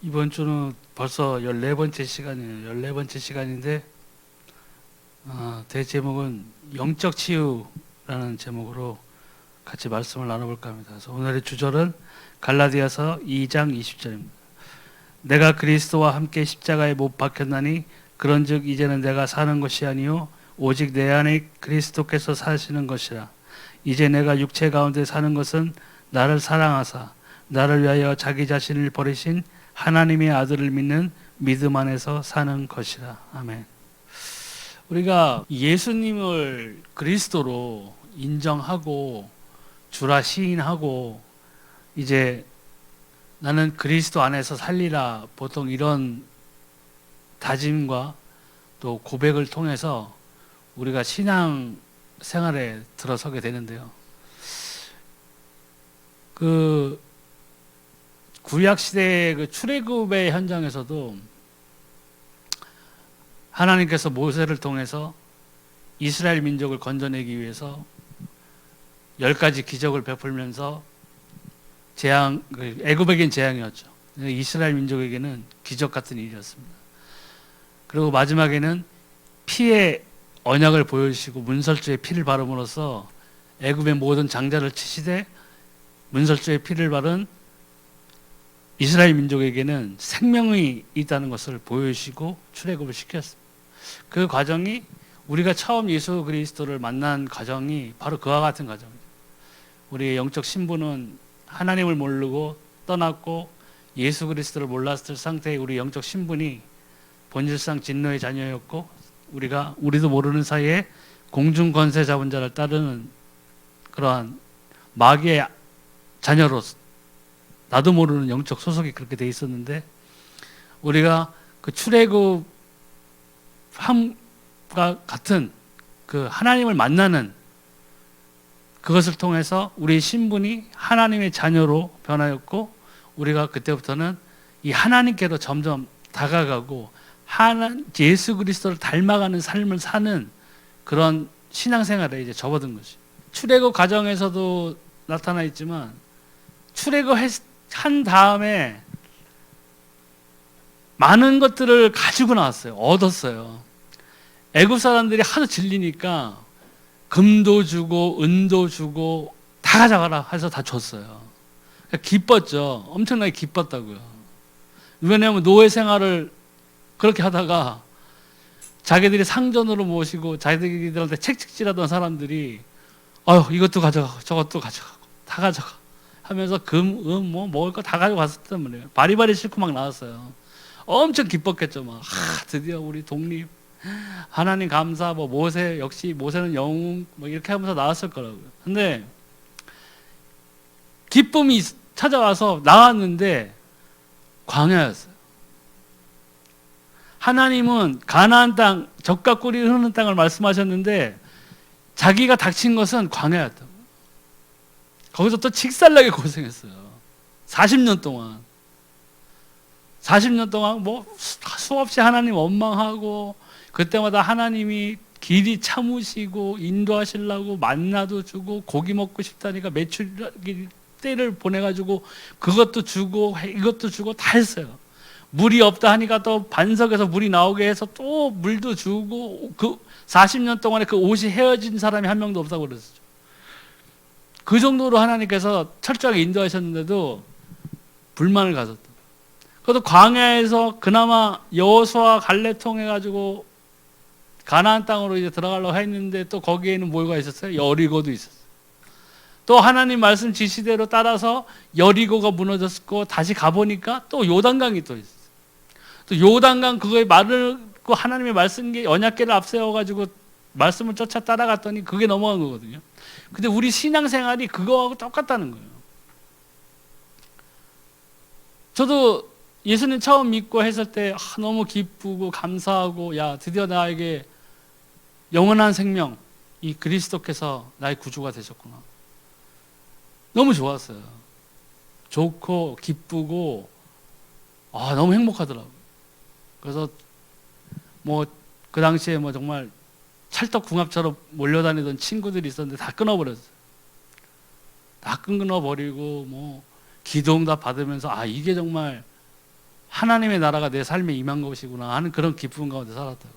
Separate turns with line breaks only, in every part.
이번 주는 벌써 14번째 시간이에요. 14번째 시간인데 대제목은 영적 치유라는 제목으로 같이 말씀을 나눠볼까 합니다. 그래서 오늘의 주절은 갈라디아서 2장 20절입니다. 내가 그리스도와 함께 십자가에 못 박혔나니 그런즉 이제는 내가 사는 것이 아니요 오직 내 안에 그리스도께서 사시는 것이라. 이제 내가 육체 가운데 사는 것은 나를 사랑하사 나를 위하여 자기 자신을 버리신 하나님의 아들을 믿는 믿음 안에서 사는 것이라. 아멘. 우리가 예수님을 그리스도로 인정하고 주라 시인하고 이제 나는 그리스도 안에서 살리라, 보통 이런 다짐과 또 고백을 통해서 우리가 신앙 생활에 들어서게 되는데요. 그 구약 시대의 그 출애굽의 현장에서도 하나님께서 모세를 통해서 이스라엘 민족을 건져내기 위해서 10가지 기적을 베풀면서 재앙, 애굽에겐 재앙이었죠. 이스라엘 민족에게는 기적 같은 일이었습니다. 그리고 마지막에는 피의 언약을 보여주시고 문설주의 피를 바름으로써 애굽의 모든 장자를 치시되 문설주의 피를 바른 이스라엘 민족에게는 생명이 있다는 것을 보여주시고 출애굽을 시켰습니다. 그 과정이 우리가 처음 예수 그리스도를 만난 과정이 바로 그와 같은 과정이죠. 우리의 영적 신분은 하나님을 모르고 떠났고 예수 그리스도를 몰랐을 상태의 우리 영적 신분이 본질상 진노의 자녀였고 우리도 모르는 사이에 공중 권세 잡은 자를 따르는 그러한 마귀의 자녀로서 나도 모르는 영적 소속이 그렇게 돼 있었는데 우리가 그 출애굽함과 같은 그 하나님을 만나는 그것을 통해서 우리의 신분이 하나님의 자녀로 변하였고 우리가 그때부터는 이 하나님께로 점점 다가가고 예수 그리스도를 닮아가는 삶을 사는 그런 신앙생활에 이제 접어든 것이. 출애굽 과정에서도 나타나 있지만 출애굽한 다음에 많은 것들을 가지고 나왔어요. 얻었어요. 애굽 사람들이 하도 질리니까 금도 주고 은도 주고 다 가져가라 해서 다 줬어요. 그러니까 기뻤죠. 엄청나게 기뻤다고요. 왜냐하면 노예 생활을 그렇게 하다가 자기들이 상전으로 모시고 자기들한테 책찍질하던 사람들이 이것도 가져가고 저것도 가져가고 다 가져가 하면서 금, 은, 먹을 거 다 가져갔었단 말이에요. 바리바리 싣고 막 나왔어요. 엄청 기뻤겠죠. 막 드디어 우리 독립, 하나님 감사, 모세 역시 모세는 영웅 이렇게 하면서 나왔을 거라고요. 근데 기쁨이 찾아와서 나왔는데 광야였어요. 하나님은 가나안 땅, 젖과 꿀이 흐르는 땅을 말씀하셨는데 자기가 닥친 것은 광야였다. 거기서 또 직살나게 고생했어요. 40년 동안. 40년 동안 수없이 하나님 원망하고 그때마다 하나님이 길이 참으시고 인도하시려고 만나도 주고 고기 먹고 싶다니까 메추라기 떼를 보내가지고 그것도 주고 이것도 주고 다 했어요. 물이 없다 하니까 또 반석에서 물이 나오게 해서 또 물도 주고 그 40년 동안에 그 옷이 헤어진 사람이 한 명도 없다고 그랬었죠. 그 정도로 하나님께서 철저하게 인도하셨는데도 불만을 가졌다. 그래도 광야에서 그나마 여호수아 갈렙 통해 가지고 가나안 땅으로 이제 들어가려고 했는데 또 거기에는 뭐가 있었어요? 여리고도 있었어요. 또 하나님 말씀 지시대로 따라서 여리고가 무너졌고 다시 가보니까 또 요단강이 또 있었어요. 또 요단강 그거에 말을 그 하나님의 말씀계 언약궤를 앞세워 가지고 말씀을 쫓아 따라갔더니 그게 넘어간 거거든요. 근데 우리 신앙생활이 그거하고 똑같다는 거예요. 저도 예수님 처음 믿고 했을 때 너무 기쁘고 감사하고 드디어 나에게 영원한 생명 이 그리스도께서 나의 구주가 되셨구나. 너무 좋았어요. 좋고 기쁘고 너무 행복하더라고요. 그래서 그 당시에 정말 찰떡궁합처럼 몰려다니던 친구들이 있었는데 다 끊어버렸어요. 다 끊어버리고 기도응답 받으면서 이게 정말 하나님의 나라가 내 삶에 임한 것이구나 하는 그런 기쁨 가운데 살았다고.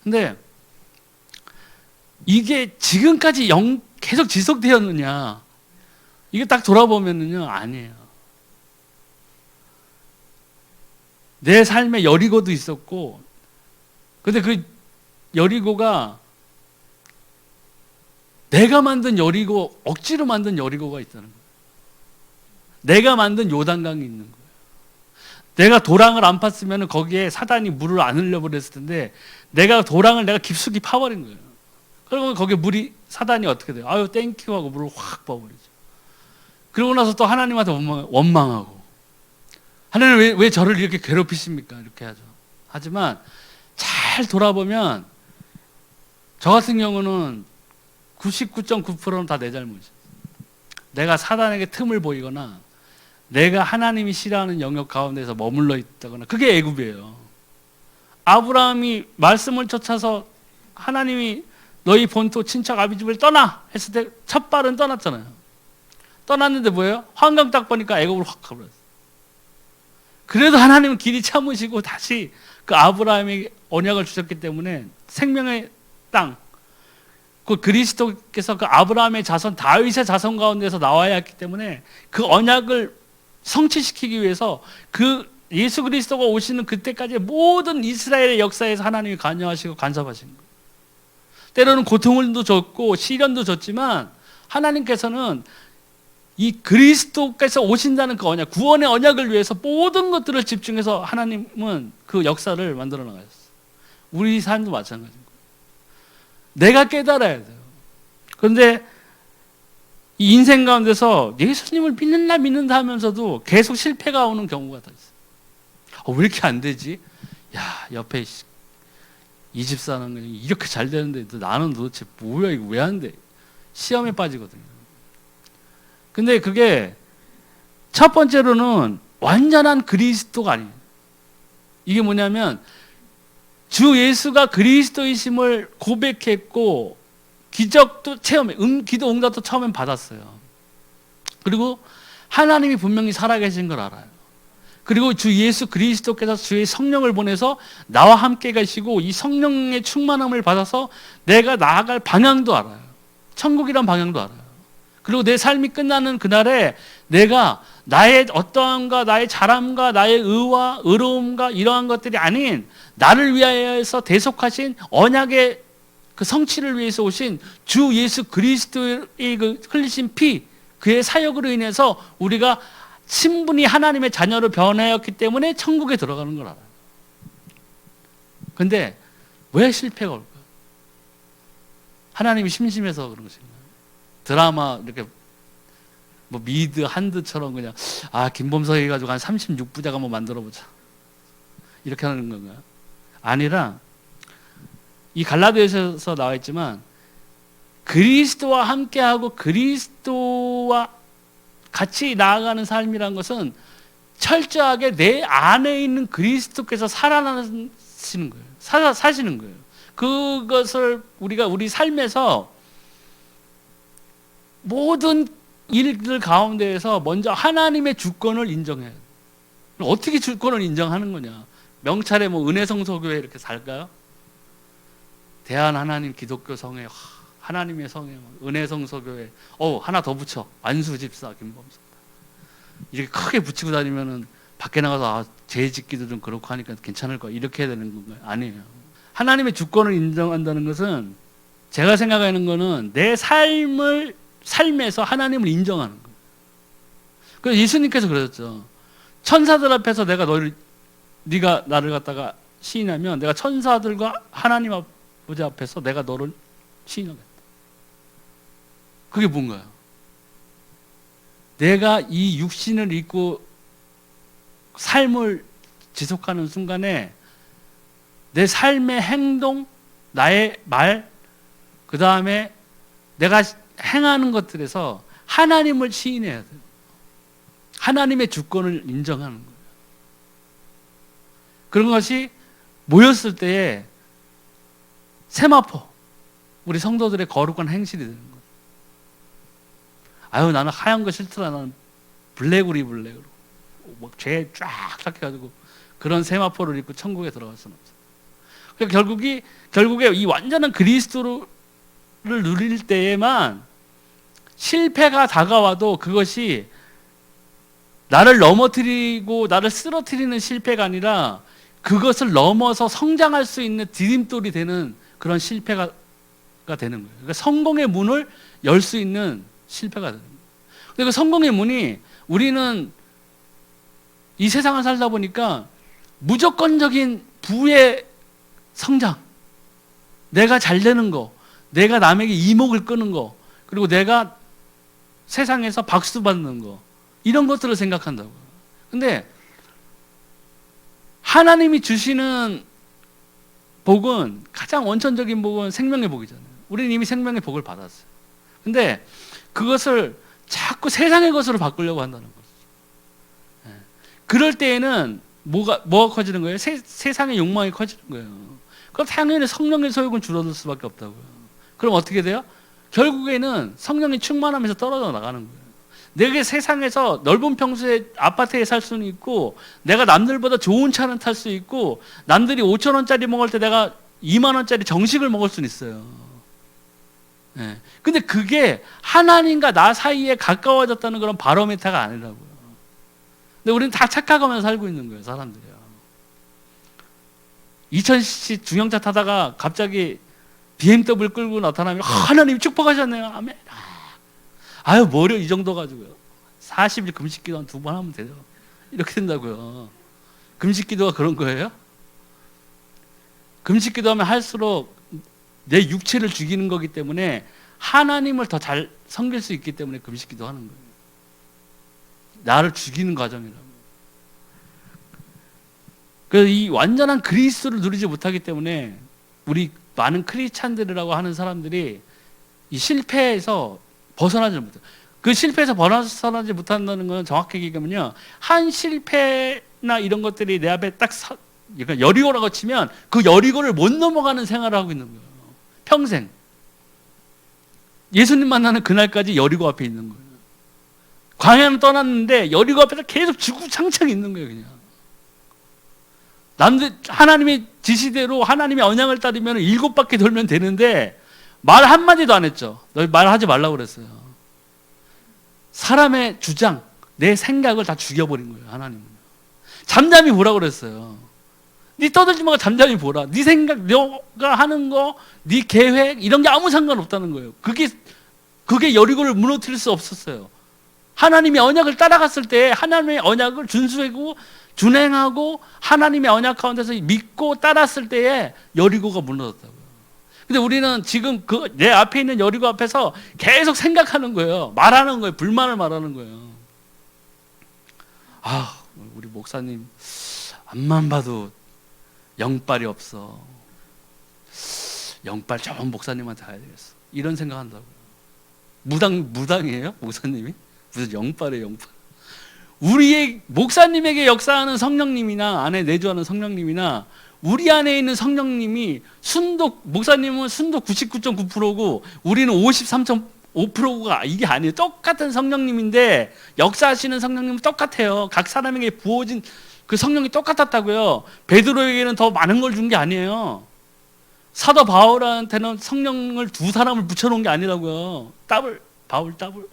근데 이게 지금까지 계속 지속되었느냐? 이게 딱 돌아보면은요, 아니에요. 내 삶에 여리고도 있었고, 근데 그 여리고가 내가 만든 여리고, 억지로 만든 여리고가 있다는 거예요. 내가 만든 요단강이 있는 거예요. 내가 도랑을 안 팠으면 거기에 사단이 물을 안 흘려버렸을 텐데, 도랑을 내가 깊숙이 파버린 거예요. 그러면 거기에 사단이 어떻게 돼요? 아유, 땡큐 하고 물을 확 퍼버리죠. 그러고 나서 또 하나님한테 원망하고, 하나님 왜 저를 이렇게 괴롭히십니까? 이렇게 하죠. 하지만 잘 돌아보면 저 같은 경우는 99.9%는 다 내 잘못이에요. 내가 사단에게 틈을 보이거나 내가 하나님이 싫어하는 영역 가운데서 머물러 있다거나, 그게 애굽이에요. 아브라함이 말씀을 쫓아서 하나님이 너희 본토 친척 아비집을 떠나 했을 때 첫 발은 떠났잖아요. 떠났는데 뭐예요? 환경 딱 보니까 애굽으로 확 가버렸어요. 그래도 하나님은 길이 참으시고 다시 그 아브라함에게 언약을 주셨기 때문에 생명의 땅, 그 그리스도께서 그 아브라함의 자손 다윗의 자손 가운데서 나와야 했기 때문에 그 언약을 성취시키기 위해서 그 예수 그리스도가 오시는 그때까지 모든 이스라엘의 역사에서 하나님이 관여하시고 간섭하신 거예요. 때로는 고통을 줬고 시련도 줬지만 하나님께서는 이 그리스도께서 오신다는 그 언약, 구원의 언약을 위해서 모든 것들을 집중해서 하나님은 그 역사를 만들어 나가셨어요. 우리 삶도 마찬가지인 거예요. 내가 깨달아야 돼요. 그런데 이 인생 가운데서 예수님을 믿는다 하면서도 계속 실패가 오는 경우가 다 있어요. 왜 이렇게 안 되지? 야, 옆에 이 집사는 이렇게 잘 되는데 나는 도대체 뭐야, 이거 왜 안 돼? 시험에 빠지거든요. 근데 그게 첫 번째로는 완전한 그리스도가 아니에요. 이게 뭐냐면 주 예수가 그리스도이심을 고백했고 기적도 체험해, 기도 응답도 처음엔 받았어요. 그리고 하나님이 분명히 살아계신 걸 알아요. 그리고 주 예수 그리스도께서 주의 성령을 보내서 나와 함께 가시고 이 성령의 충만함을 받아서 내가 나아갈 방향도 알아요. 천국이란 방향도 알아요. 그리고 내 삶이 끝나는 그날에 내가 나의 어떠함과 나의 잘함과 나의 의와 의로움과 이러한 것들이 아닌 나를 위하여서 대속하신 언약의 그 성취를 위해서 오신 주 예수 그리스도의 그 흘리신 피, 그의 사역으로 인해서 우리가 신분이 하나님의 자녀로 변하였기 때문에 천국에 들어가는 걸 알아요. 근데 왜 실패가 올까요? 하나님이 심심해서 그런 것인가요? 드라마 이렇게 뭐 미드 한드처럼 그냥 김범석 해가지고 한 36부작 한번 만들어보자 이렇게 하는 건가요? 아니라 이 갈라디아서에서 나와 있지만 그리스도와 함께하고 그리스도와 같이 나아가는 삶이란 것은 철저하게 내 안에 있는 그리스도께서 살아나시는 거예요. 사시는 거예요. 그것을 우리가 우리 삶에서 모든 일들 가운데에서 먼저 하나님의 주권을 인정해요. 어떻게 주권을 인정하는 거냐? 명찰에 뭐 은혜성소교회 이렇게 살까요? 대한하나님 기독교 성회, 하나님의 성회, 은혜성소교회, 하나 더 붙여, 안수집사 김범석. 이렇게 크게 붙이고 다니면은 밖에 나가서 죄짓기도 좀 그렇고 하니까 괜찮을 거야. 이렇게 해야 되는 건가요? 아니에요. 하나님의 주권을 인정한다는 것은 제가 생각하는 거는 내 삶에서 하나님을 인정하는 거예요. 그래서 예수님께서 그러셨죠. 천사들 앞에서 네가 나를 갖다가 시인하면 내가 천사들과 하나님 아버지 앞에서 내가 너를 시인하겠다. 그게 뭔가요? 내가 이 육신을 입고 삶을 지속하는 순간에 내 삶의 행동, 나의 말, 그 다음에 내가 행하는 것들에서 하나님을 시인해야 돼요. 하나님의 주권을 인정하는 거예요. 그런 것이 모였을 때에 세마포, 우리 성도들의 거룩한 행실이 되는 거예요. 나는 하얀 거 싫더라. 나는 블랙으로 입을래. 죄 쫙 삭혀가지고 그런 세마포를 입고 천국에 들어갈 수는 없어요. 그러니까 결국에 이 완전한 그리스도를 누릴 때에만 실패가 다가와도 그것이 나를 넘어뜨리고 나를 쓰러뜨리는 실패가 아니라 그것을 넘어서 성장할 수 있는 디딤돌이 되는 그런 실패가 되는 거예요. 그러니까 성공의 문을 열 수 있는 실패가 되는 거예요. 그러니까 성공의 문이 우리는 이 세상을 살다 보니까 무조건적인 부의 성장, 내가 잘 되는 거, 내가 남에게 이목을 끄는 거, 그리고 내가 세상에서 박수 받는 거, 이런 것들을 생각한다고요. 근데 하나님이 주시는 복은, 가장 원천적인 복은 생명의 복이잖아요. 우리는 이미 생명의 복을 받았어요. 근데 그것을 자꾸 세상의 것으로 바꾸려고 한다는 거죠. 그럴 때에는 뭐가 커지는 거예요? 세상의 욕망이 커지는 거예요. 그럼 당연히 성령의 소욕은 줄어들 수밖에 없다고요. 그럼 어떻게 돼요? 결국에는 성령이 충만하면서 떨어져 나가는 거예요. 내가 세상에서 넓은 평수의 아파트에 살 수는 있고, 내가 남들보다 좋은 차는 탈 수 있고, 남들이 5,000원짜리 먹을 때 내가 20,000원짜리 정식을 먹을 수는 있어요. 근데 그게 하나님과 나 사이에 가까워졌다는 그런 바로메타가 아니라고요. 근데 우리는 다 착각하면서 살고 있는 거예요, 사람들이요. 2000cc 중형차 타다가 갑자기 BMW 끌고 나타나면 하나님 축복하셨네요. 아멘. 아유, 뭐려 이 정도 가지고요. 40일 금식기도 한 2번 하면 돼요. 이렇게 된다고요. 금식기도가 그런 거예요? 금식기도하면 할수록 내 육체를 죽이는 거기 때문에 하나님을 더 잘 섬길 수 있기 때문에 금식기도 하는 거예요. 나를 죽이는 과정이라고. 그래서 이 완전한 그리스도를 누리지 못하기 때문에 우리 많은 크리스찬들이라고 하는 사람들이 이 실패에서 벗어나지 못해요. 그 실패에서 벗어나지 못한다는 건 정확하게 얘기하면요, 한 실패나 이런 것들이 내 앞에 딱 그러니까 여리고라고 치면 그 여리고를 못 넘어가는 생활을 하고 있는 거예요. 평생. 예수님 만나는 그날까지 여리고 앞에 있는 거예요. 광야는 떠났는데 여리고 앞에서 계속 주구장창 있는 거예요, 그냥. 남들 하나님의 지시대로 하나님의 언약을 따르면 7바퀴 돌면 되는데 말 한마디도 안 했죠. 너 말하지 말라고 그랬어요. 사람의 주장, 내 생각을 다 죽여버린 거예요, 하나님은. 잠잠히 보라고 그랬어요. 네 떠들지 말고 잠잠히 보라. 네 생각, 너가 하는 거, 네 계획 이런 게 아무 상관없다는 거예요. 그게 여리고를 무너뜨릴 수 없었어요. 하나님의 언약을 따라갔을 때, 하나님의 언약을 준수하고 준행하고 하나님의 언약 가운데서 믿고 따랐을 때에 여리고가 무너졌다고요. 근데 우리는 지금 내 앞에 있는 여리고 앞에서 계속 생각하는 거예요. 말하는 거예요. 불만을 말하는 거예요. 아, 우리 목사님 앞만 봐도 영빨이 없어. 영빨 좋은 목사님한테 가야 되겠어. 이런 생각한다고요. 무당이에요? 목사님이? 무슨 영빨이에요, 영빨. 우리의 목사님에게 역사하는 성령님이나 안에 내주하는 성령님이나 우리 안에 있는 성령님이 목사님은 순도 99.9%고 우리는 53.5%가 이게 아니에요. 똑같은 성령님인데 역사하시는 성령님은 똑같아요. 각 사람에게 부어진 그 성령이 똑같았다고요. 베드로에게는 더 많은 걸 준 게 아니에요. 사도 바울한테는 성령을 2사람을 붙여놓은 게 아니라고요. 바울 더블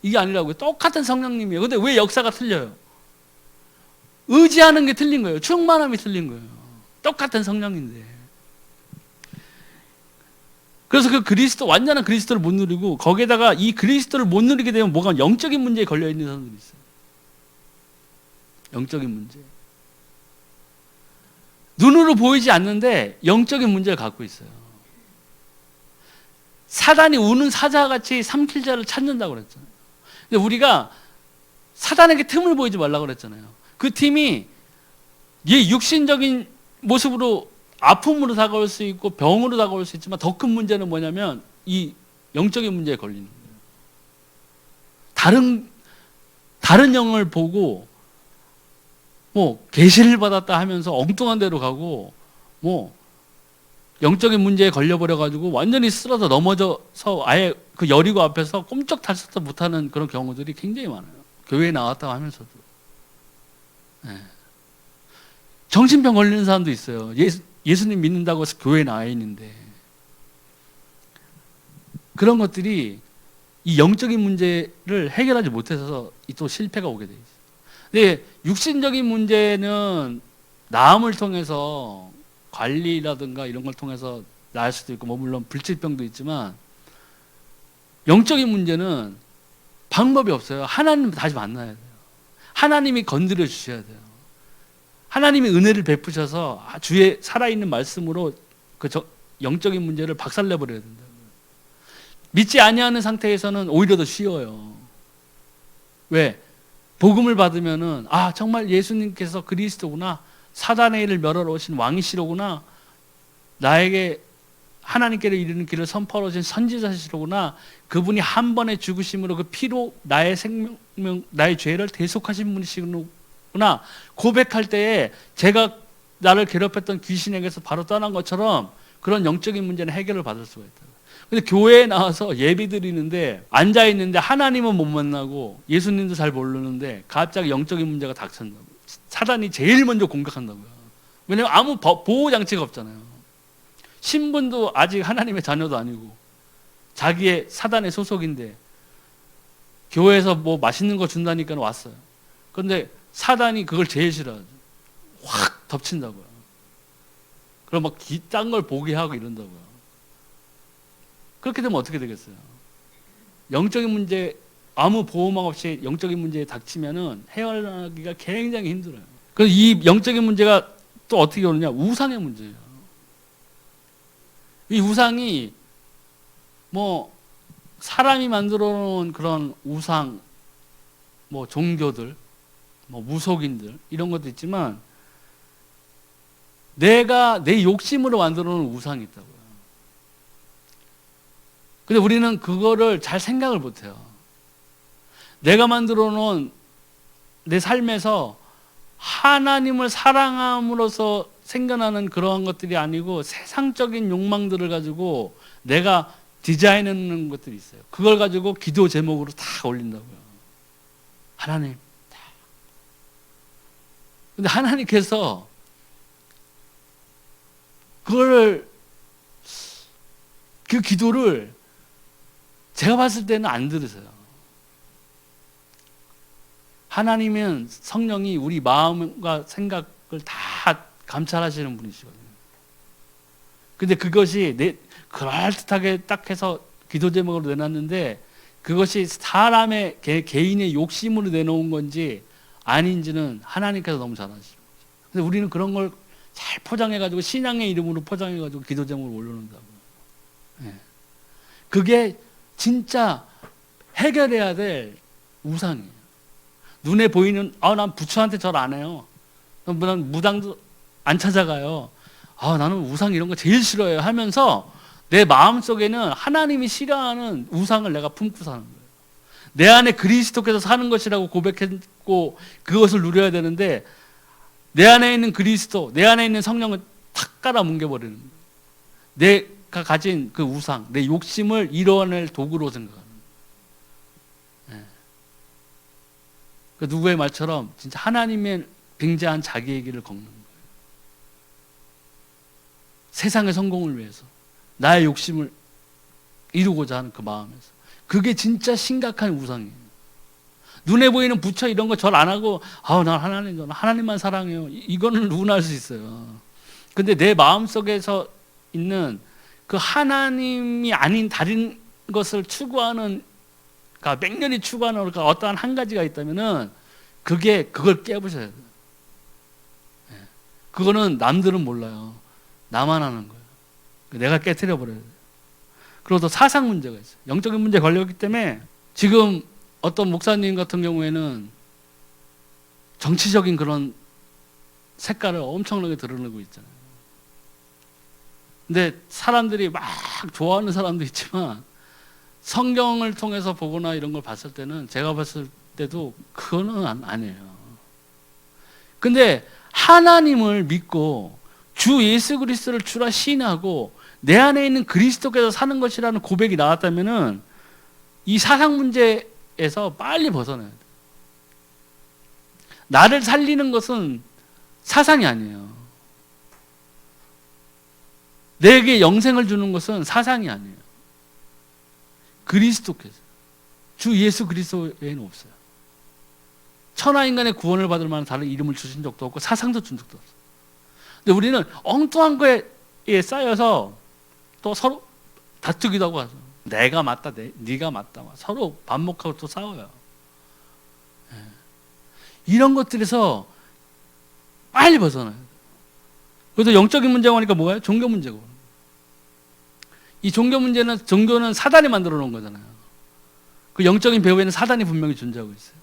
이게 아니라고요. 똑같은 성령님이에요. 근데 왜 역사가 틀려요? 의지하는 게 틀린 거예요. 충만함이 틀린 거예요. 똑같은 성령인데. 그래서 그 완전한 그리스도를 못 누리고 거기에다가 이 그리스도를 못 누리게 되면 뭐가 영적인 문제에 걸려있는 사람들이 있어요. 영적인 문제. 눈으로 보이지 않는데 영적인 문제를 갖고 있어요. 사단이 우는 사자같이 삼킬 자를 찾는다고 그랬잖아요. 근데 우리가 사단에게 틈을 보이지 말라고 그랬잖아요. 그 팀이 이 육신적인 모습으로 아픔으로 다가올 수 있고 병으로 다가올 수 있지만 더 큰 문제는 뭐냐면 이 영적인 문제에 걸리는 거예요. 다른 영을 보고 뭐 계시를 받았다 하면서 엉뚱한 데로 가고 뭐 영적인 문제에 걸려버려가지고 완전히 쓰러져 넘어져서 아예 그 여리고 앞에서 꼼짝달싹도 못하는 그런 경우들이 굉장히 많아요. 교회에 나왔다고 하면서도. 네. 정신병 걸리는 사람도 있어요. 예수님 믿는다고 해서 교회에 나와 있는데. 그런 것들이 이 영적인 문제를 해결하지 못해서 또 실패가 오게 돼 있어요. 근데 육신적인 문제는 나음을 통해서 관리라든가 이런 걸 통해서 나을 수도 있고, 뭐 물론 불치병도 있지만, 영적인 문제는 방법이 없어요. 하나님 다시 만나야 돼요. 하나님이 건드려 주셔야 돼요. 하나님이 은혜를 베푸셔서 주의 살아있는 말씀으로 그 영적인 문제를 박살내버려야 된다. 믿지 아니하는 상태에서는 오히려 더 쉬워요. 왜? 복음을 받으면은 정말 예수님께서 그리스도구나, 사단의 일을 멸하러 오신 왕이시로구나, 나에게 하나님께로 이르는 길을 선포하러 오신 선지자시로구나, 그분이 한 번의 죽으심으로 그 피로 나의 생명, 나의 죄를 대속하신 분이시구나 고백할 때에 제가 나를 괴롭혔던 귀신에게서 바로 떠난 것처럼 그런 영적인 문제는 해결을 받을 수가 있다. 근데 교회에 나와서 예배 드리는데 앉아있는데 하나님은 못 만나고 예수님도 잘 모르는데 갑자기 영적인 문제가 닥쳤다고. 사단이 제일 먼저 공격한다고요. 왜냐하면 아무 보호장치가 없잖아요. 신분도 아직 하나님의 자녀도 아니고 자기의 사단의 소속인데 교회에서 뭐 맛있는 거 준다니까 왔어요. 그런데 사단이 그걸 제일 싫어하죠. 확 덮친다고요. 그럼 막 딴 걸 보게 하고 이런다고요. 그렇게 되면 어떻게 되겠어요? 영적인 문제, 아무 보호막 없이 영적인 문제에 닥치면은 헤어나기가 굉장히 힘들어요. 그래서 이 영적인 문제가 또 어떻게 오느냐? 우상의 문제예요. 이 우상이 뭐 사람이 만들어 놓은 그런 우상, 뭐 종교들, 뭐 무속인들 이런 것도 있지만 내가 내 욕심으로 만들어 놓은 우상이 있다고요. 근데 우리는 그거를 잘 생각을 못 해요. 내가 만들어 놓은 내 삶에서 하나님을 사랑함으로써 생겨나는 그러한 것들이 아니고 세상적인 욕망들을 가지고 내가 디자인해 놓는 것들이 있어요. 그걸 가지고 기도 제목으로 다 올린다고요. 하나님. 근데 하나님께서 그 기도를 제가 봤을 때는 안 들으세요. 하나님은 성령이 우리 마음과 생각을 다 감찰하시는 분이시거든요. 근데 그것이 그럴듯하게 딱 해서 기도 제목으로 내놨는데 그것이 사람의 개인의 욕심으로 내놓은 건지 아닌지는 하나님께서 너무 잘 아시죠. 근데 우리는 그런 걸 잘 포장해가지고 신앙의 이름으로 포장해가지고 기도 제목을 올려놓는다고요. 네. 그게 진짜 해결해야 될 우상이에요. 눈에 보이는 난 부처한테 절 안 해요. 난 무당도 안 찾아가요. 나는 우상 이런 거 제일 싫어해요 하면서 내 마음속에는 하나님이 싫어하는 우상을 내가 품고 사는 거예요. 내 안에 그리스도께서 사는 것이라고 고백했고 그것을 누려야 되는데 내 안에 있는 그리스도, 내 안에 있는 성령을 탁 깔아 뭉개버리는 거예요. 내가 가진 그 우상, 내 욕심을 이뤄낼 도구로 생각하는 거예요. 그 누구의 말처럼 진짜 하나님의 빙자한 자기의 길을 걷는 거예요. 세상의 성공을 위해서 나의 욕심을 이루고자 하는 그 마음에서 그게 진짜 심각한 우상이에요. 눈에 보이는 부처 이런 거 절 안 하고 난 하나님만 사랑해요. 이거는 누구나 할 수 있어요. 근데 내 마음속에서 있는 그 하나님이 아닌 다른 것을 추구하는, 그러니까 맹렬히 추구하는 어떠한 한 가지가 있다면은 그걸 깨부셔야 돼요. 그거는 남들은 몰라요. 나만 하는 거예요. 내가 깨트려 버려야 돼요. 그리고 또 사상 문제가 있어요. 영적인 문제에 걸렸기 때문에 지금 어떤 목사님 같은 경우에는 정치적인 그런 색깔을 엄청나게 드러내고 있잖아요. 근데 사람들이 막 좋아하는 사람도 있지만 성경을 통해서 보거나 이런 걸 봤을 때는 제가 봤을 때도 그거는 아니에요. 근데 하나님을 믿고 주 예수 그리스도를 주라 시인하고 내 안에 있는 그리스도께서 사는 것이라는 고백이 나왔다면은 이 사상 문제에서 빨리 벗어나야 돼. 나를 살리는 것은 사상이 아니에요. 내게 영생을 주는 것은 사상이 아니에요. 그리스도께서, 주 예수 그리스도 외에는 없어요. 천하 인간의 구원을 받을 만한 다른 이름을 주신 적도 없고 사상도 준 적도 없어요. 근데 우리는 엉뚱한 거에 쌓여서 또 서로 다투기도 하고 하죠. 내가 맞다, 네가 맞다, 서로 반목하고 또 싸워요. 이런 것들에서 빨리 벗어나요. 그래서 영적인 문제가 오니까 뭐예요? 종교 문제고. 이 종교는 사단이 만들어 놓은 거잖아요. 그 영적인 배후에는 사단이 분명히 존재하고 있어요.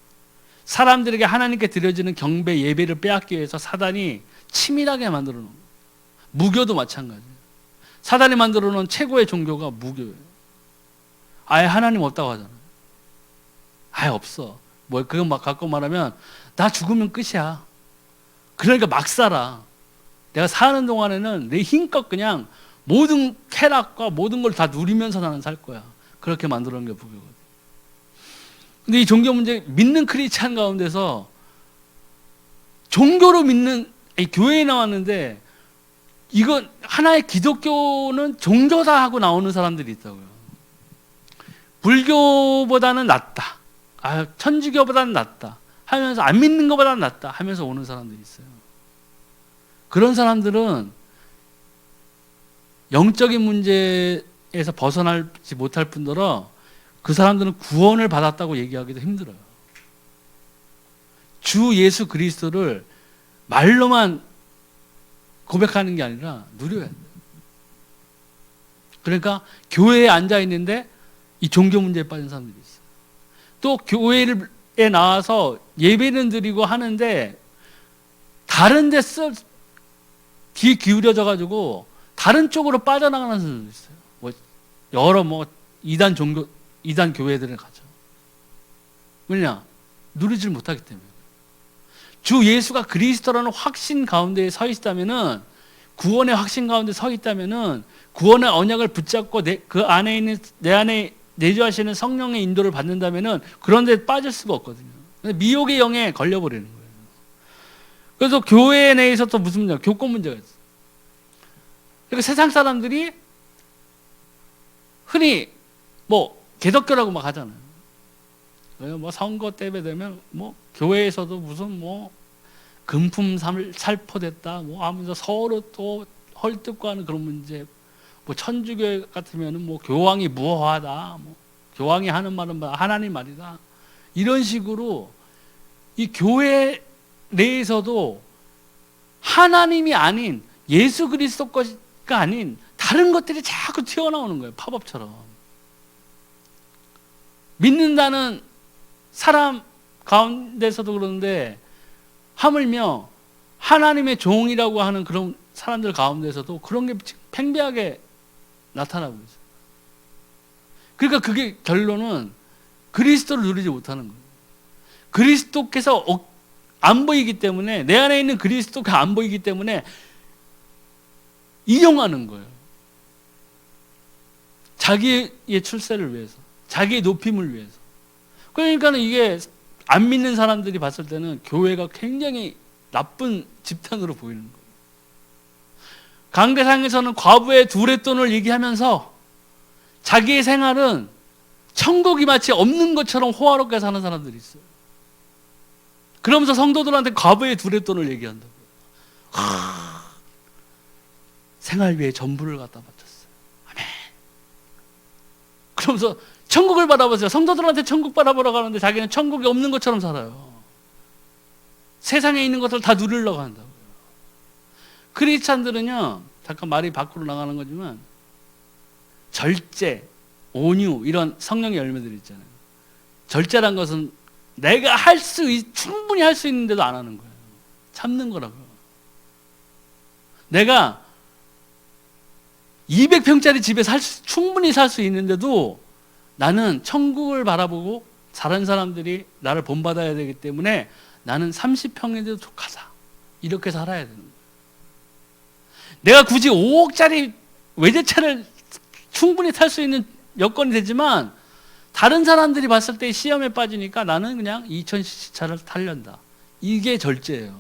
사람들에게 하나님께 드려지는 경배 예배를 빼앗기 위해서 사단이 치밀하게 만들어 놓은 거예요. 무교도 마찬가지예요. 사단이 만들어 놓은 최고의 종교가 무교예요. 아예 하나님 없다고 하잖아요. 아예 없어. 뭐 그거 막 갖고 말하면 나 죽으면 끝이야. 그러니까 막 살아. 내가 사는 동안에는 내 힘껏 그냥 모든 쾌락과 모든 걸 다 누리면서 나는 살 거야. 그렇게 만들어 놓은 게 무교거든. 근데 이 종교 문제, 믿는 크리스찬 가운데서 종교로 믿는, 교회에 나왔는데 이건 하나의 기독교는 종교다 하고 나오는 사람들이 있다고요. 불교보다는 낫다, 천주교보다는 낫다 하면서, 안 믿는 것보다는 낫다 하면서 오는 사람들이 있어요. 그런 사람들은 영적인 문제에서 벗어나지 못할 뿐더러 그 사람들은 구원을 받았다고 얘기하기도 힘들어요. 주 예수 그리스도를 말로만 고백하는 게 아니라 누려야 돼요. 그러니까 교회에 앉아 있는데 이 종교 문제에 빠진 사람들이 있어요. 또 교회에 나와서 예배는 드리고 하는데 다른 데 귀 기울여져 가지고 다른 쪽으로 빠져나가는 사람들도 있어요. 여러 이단 교회들에 가죠. 왜냐? 누리질 못하기 때문에. 주 예수가 그리스도라는 확신 가운데 서 있다면은, 구원의 확신 가운데 서 있다면은, 구원의 언약을 붙잡고 그 안에 있는, 내 안에 내주하시는 성령의 인도를 받는다면은 그런 데 빠질 수가 없거든요. 미혹의 영에 걸려버리는 거예요. 그래서 교회 내에서 또 무슨 문제가, 교권 문제가 있어요. 그러니까 세상 사람들이 흔히 개덕교라고 막 하잖아요. 선거 때문에 되면 교회에서도 무슨 금품 살포됐다 하면서 서로 또 헐뜯고 하는 그런 문제. 천주교 같으면은 교황이 무어하다, 교황이 하는 말은 하나님 말이다, 이런 식으로 이 교회 내에서도 하나님이 아닌 예수 그리스도 것가 아닌 다른 것들이 자꾸 튀어나오는 거예요. 팝업처럼. 믿는다는 사람 가운데서도 그러는데, 하물며 하나님의 종이라고 하는 그런 사람들 가운데서도 그런 게 팽배하게 나타나고 있어요. 그러니까 그게 결론은 그리스도를 누리지 못하는 거예요. 그리스도께서 안 보이기 때문에, 내 안에 있는 그리스도가 안 보이기 때문에 이용하는 거예요. 자기의 출세를 위해서, 자기의 높임을 위해서. 그러니까 이게 안 믿는 사람들이 봤을 때는 교회가 굉장히 나쁜 집단으로 보이는 거예요. 강대상에서는 과부의 두렛돈을 얘기하면서 자기의 생활은 천국이 마치 없는 것처럼 호화롭게 사는 사람들이 있어요. 그러면서 성도들한테 과부의 두렛돈을 얘기한다고요. 생활 위에 전부를 갖다 바쳤어요. 아멘. 그러면서 천국을 바라보세요. 성도들한테 천국 바라보러 가는데 자기는 천국이 없는 것처럼 살아요. 세상에 있는 것을 다 누리려고 한다고요. 크리스찬들은요, 잠깐 말이 밖으로 나가는 거지만, 절제, 온유, 이런 성령의 열매들이 있잖아요. 절제란 것은 내가 충분히 할 수 있는데도 안 하는 거예요. 참는 거라고요. 내가 200평짜리 집에 충분히 살 수 있는데도 나는 천국을 바라보고 다른 사람들이 나를 본받아야 되기 때문에 나는 30평인데도 족하자, 이렇게 살아야 되는 거예요. 내가 굳이 5억짜리 외제차를 충분히 탈 수 있는 여건이 되지만 다른 사람들이 봤을 때 시험에 빠지니까 나는 그냥 2000cc 차를 타려다. 이게 절제예요.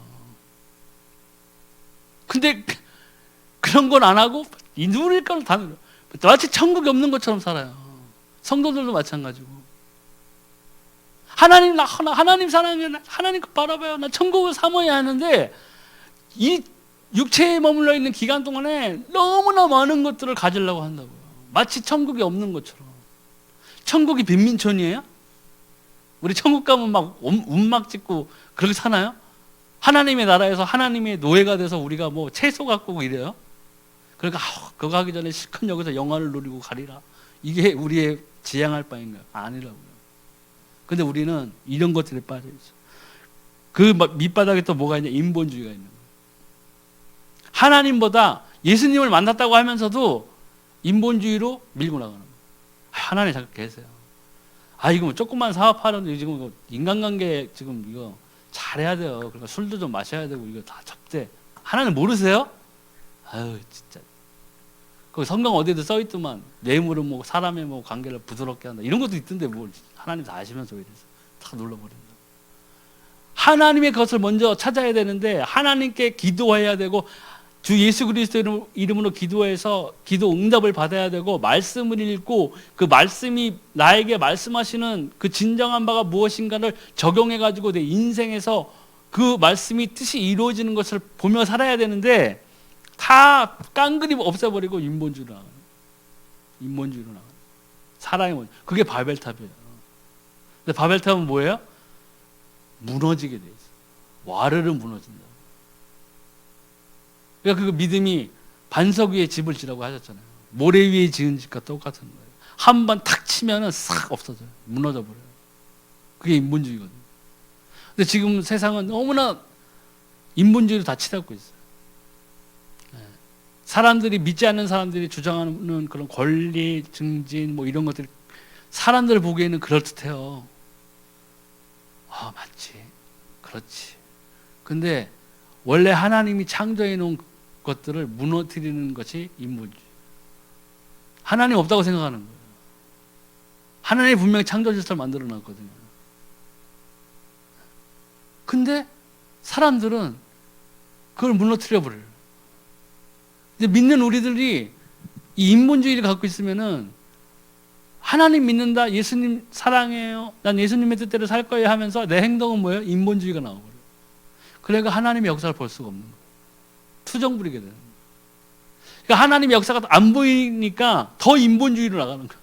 근데 그런 건 안 하고 이 누릴 걸 다 누려. 마치 천국이 없는 것처럼 살아요. 성도들도 마찬가지고. 하나님 하나님 사랑해, 하나님 거 바라봐요, 나 천국을 사모해야 하는데 이 육체에 머물러 있는 기간 동안에 너무나 많은 것들을 가지려고 한다고요. 마치 천국이 없는 것처럼. 천국이 빈민촌이에요? 우리 천국 가면 막 운막 짓고 그렇게 사나요? 하나님의 나라에서 하나님의 노예가 돼서 우리가 뭐 채소 갖고 이래요? 그러니까 그거 하기 전에 실컷 여기서 영화를 누리고 가리라. 이게 우리의 지향할 바인가요? 아니라고요. 근데 우리는 이런 것들에 빠져 있어. 그 밑바닥에 또 뭐가 있냐? 인본주의가 있는 거예요. 하나님보다 예수님을 만났다고 하면서도 인본주의로 밀고 나가는 거예요. 하나님 잠깐 계세요. 이거 뭐 조금만 사업하는데 지금 인간관계 지금 이거 잘해야 돼요. 그러니까 술도 좀 마셔야 되고 이거 다 접대. 하나님 모르세요? 아유 진짜. 그 성경 어디에도 써 있더만 뇌물은 뭐 사람의 뭐 관계를 부드럽게 한다 이런 것도 있던데 뭘 하나님 다 아시면서 왜 이래서 다 눌러버린다. 하나님의 것을 먼저 찾아야 되는데 하나님께 기도해야 되고 주 예수 그리스도 이름으로 기도해서 기도 응답을 받아야 되고 말씀을 읽고 그 말씀이 나에게 말씀하시는 그 진정한 바가 무엇인가를 적용해 가지고 내 인생에서 그 말씀이 뜻이 이루어지는 것을 보며 살아야 되는데 다 깡그리 없애버리고 인본주의로 나가요. 인본주의로 나가요. 사람의 먼저. 그게 바벨탑이에요. 근데 바벨탑은 뭐예요? 무너지게 돼 있어요. 와르르 무너진다. 그러니까 그 믿음이 반석 위에 집을 지라고 하셨잖아요. 모래 위에 지은 집과 똑같은 거예요. 한 번 탁 치면은 싹 없어져요. 무너져 버려요. 그게 인본주의거든요. 근데 지금 세상은 너무나 인본주의로 다 치닫고 있어요. 사람들이 믿지 않는 사람들이 주장하는 그런 권리 증진 뭐 이런 것들이 사람들 보기에는 그럴듯해요. 맞지, 그렇지. 근데 원래 하나님이 창조해 놓은 것들을 무너뜨리는 것이 인본주의. 하나님 없다고 생각하는 거예요. 하나님이 분명히 창조 질서를 만들어 놨거든요. 근데 사람들은 그걸 무너뜨려 버려요. 근데 믿는 우리들이 이 인본주의를 갖고 있으면은 하나님 믿는다, 예수님 사랑해요, 난 예수님의 뜻대로 살 거예요 하면서 내 행동은 뭐예요? 인본주의가 나와버려요. 그러니까 하나님의 역사를 볼 수가 없는 거예요. 투정 부리게 되는 거예요. 그러니까 하나님의 역사가 안 보이니까 더 인본주의로 나가는 거예요.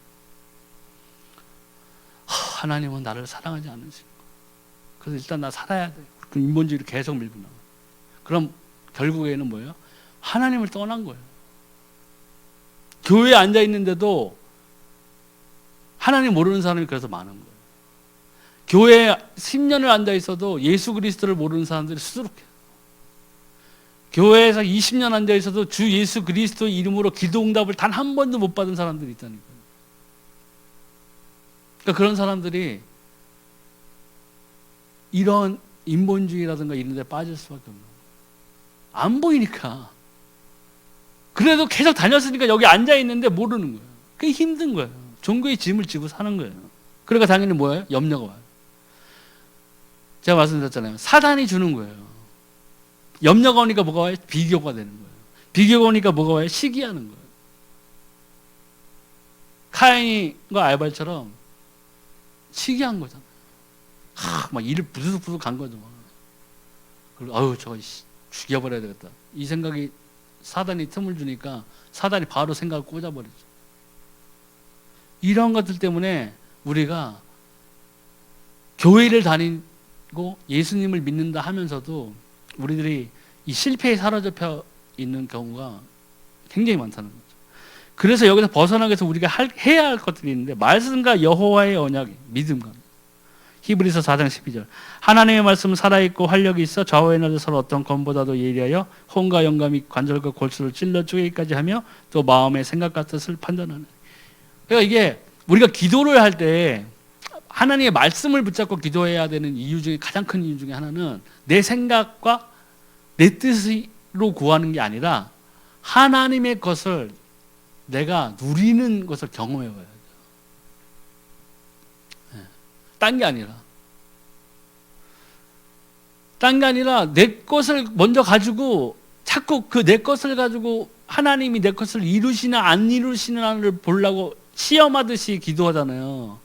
하나님은 나를 사랑하지 않으신 거예요. 그래서 일단 나 살아야 돼. 그 인본주의를 계속 밀고 나가요. 그럼 결국에는 뭐예요? 하나님을 떠난 거예요. 교회에 앉아 있는데도 하나님 모르는 사람이 그래서 많은 거예요. 교회에 10년을 앉아 있어도 예수 그리스도를 모르는 사람들이 수두룩해요. 교회에서 20년 앉아 있어도 주 예수 그리스도 이름으로 기도 응답을 단 한 번도 못 받은 사람들이 있다니까요. 그러니까 그런 사람들이 이런 인본주의라든가 이런 데 빠질 수밖에 없는 거예요. 안 보이니까. 그래도 계속 다녔으니까 여기 앉아 있는데 모르는 거예요. 그게 힘든 거예요. 종교의 짐을 지고 사는 거예요. 그러니까 당연히 뭐예요? 염려가 와요. 제가 말씀드렸잖아요. 사단이 주는 거예요. 염려가 오니까 뭐가 와요? 비교가 되는 거예요. 비교가 오니까 뭐가 와요? 시기하는 거예요. 카인과 아벨처럼 시기한 거잖아요. 막 일을 부두둑부둑 간 거죠. 그리고 저거 죽여버려야 되겠다. 이 생각이 사단이 틈을 주니까 사단이 바로 생각을 꽂아버리죠. 이런 것들 때문에 우리가 교회를 다니고 예수님을 믿는다 하면서도 우리들이 이 실패에 사로잡혀 있는 경우가 굉장히 많다는 거죠. 그래서 여기서 벗어나기 위해서 우리가 해야 할 것들이 있는데 말씀과 여호와의 언약, 믿음과 히브리서 4장 12절 하나님의 말씀은 살아있고 활력이 있어 좌우에 나져 서로 어떤 검보다도 예리하여 혼과 영감이 관절과 골수를 찔러 쪼개기까지 하며 또 마음의 생각과 뜻을 판단하는. 그러니까 이게 우리가 기도를 할 때 하나님의 말씀을 붙잡고 기도해야 되는 이유 중에 가장 큰 이유 중에 하나는 내 생각과 내 뜻으로 구하는 게 아니라 하나님의 것을 내가 누리는 것을 경험해 봐야 돼요. 딴 게 아니라. 딴 게 아니라 내 것을 먼저 가지고 자꾸 그 내 것을 가지고 하나님이 내 것을 이루시나 안 이루시나를 보려고 시험하듯이 기도하잖아요.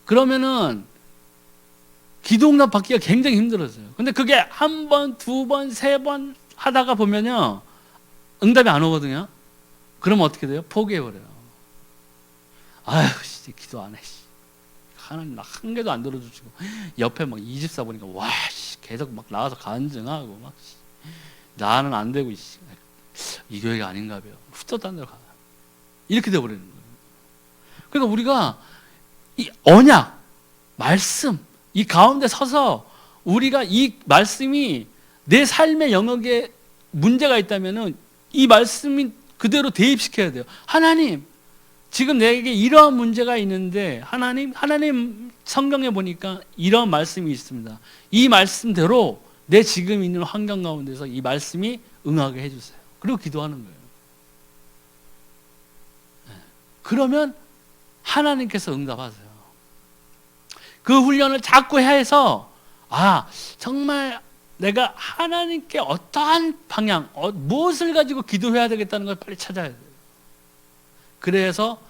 그러면은 기도응답 받기가 굉장히 힘들어져요. 근데 그게 한 번, 두 번, 세 번 하다가 보면요, 응답이 안 오거든요. 그러면 어떻게 돼요? 포기해버려요. 아휴, 기도 안 해. 하나님 나 한 개도 안 들어주시고, 옆에 막 24 보니까 와, 계속 막 나와서 간증하고 막 나는 안 되고, 이 교회가 아닌가 봐요. 훌쩍 딴 데로 가. 이렇게 돼버리는 거예요. 그러니까 우리가 이 언약, 말씀, 이 가운데 서서 우리가 이 말씀이 내 삶의 영역에 문제가 있다면은 이 말씀이 그대로 대입시켜야 돼요. 하나님, 지금 내게 이러한 문제가 있는데 하나님 성경에 보니까 이러한 말씀이 있습니다. 이 말씀대로 내 지금 있는 환경 가운데서 이 말씀이 응하게 해주세요. 그리고 기도하는 거예요. 그러면 하나님께서 응답하세요. 그 훈련을 자꾸 해서 정말 내가 하나님께 어떠한 방향, 무엇을 가지고 기도해야 되겠다는 걸 빨리 찾아야 돼요. 그래서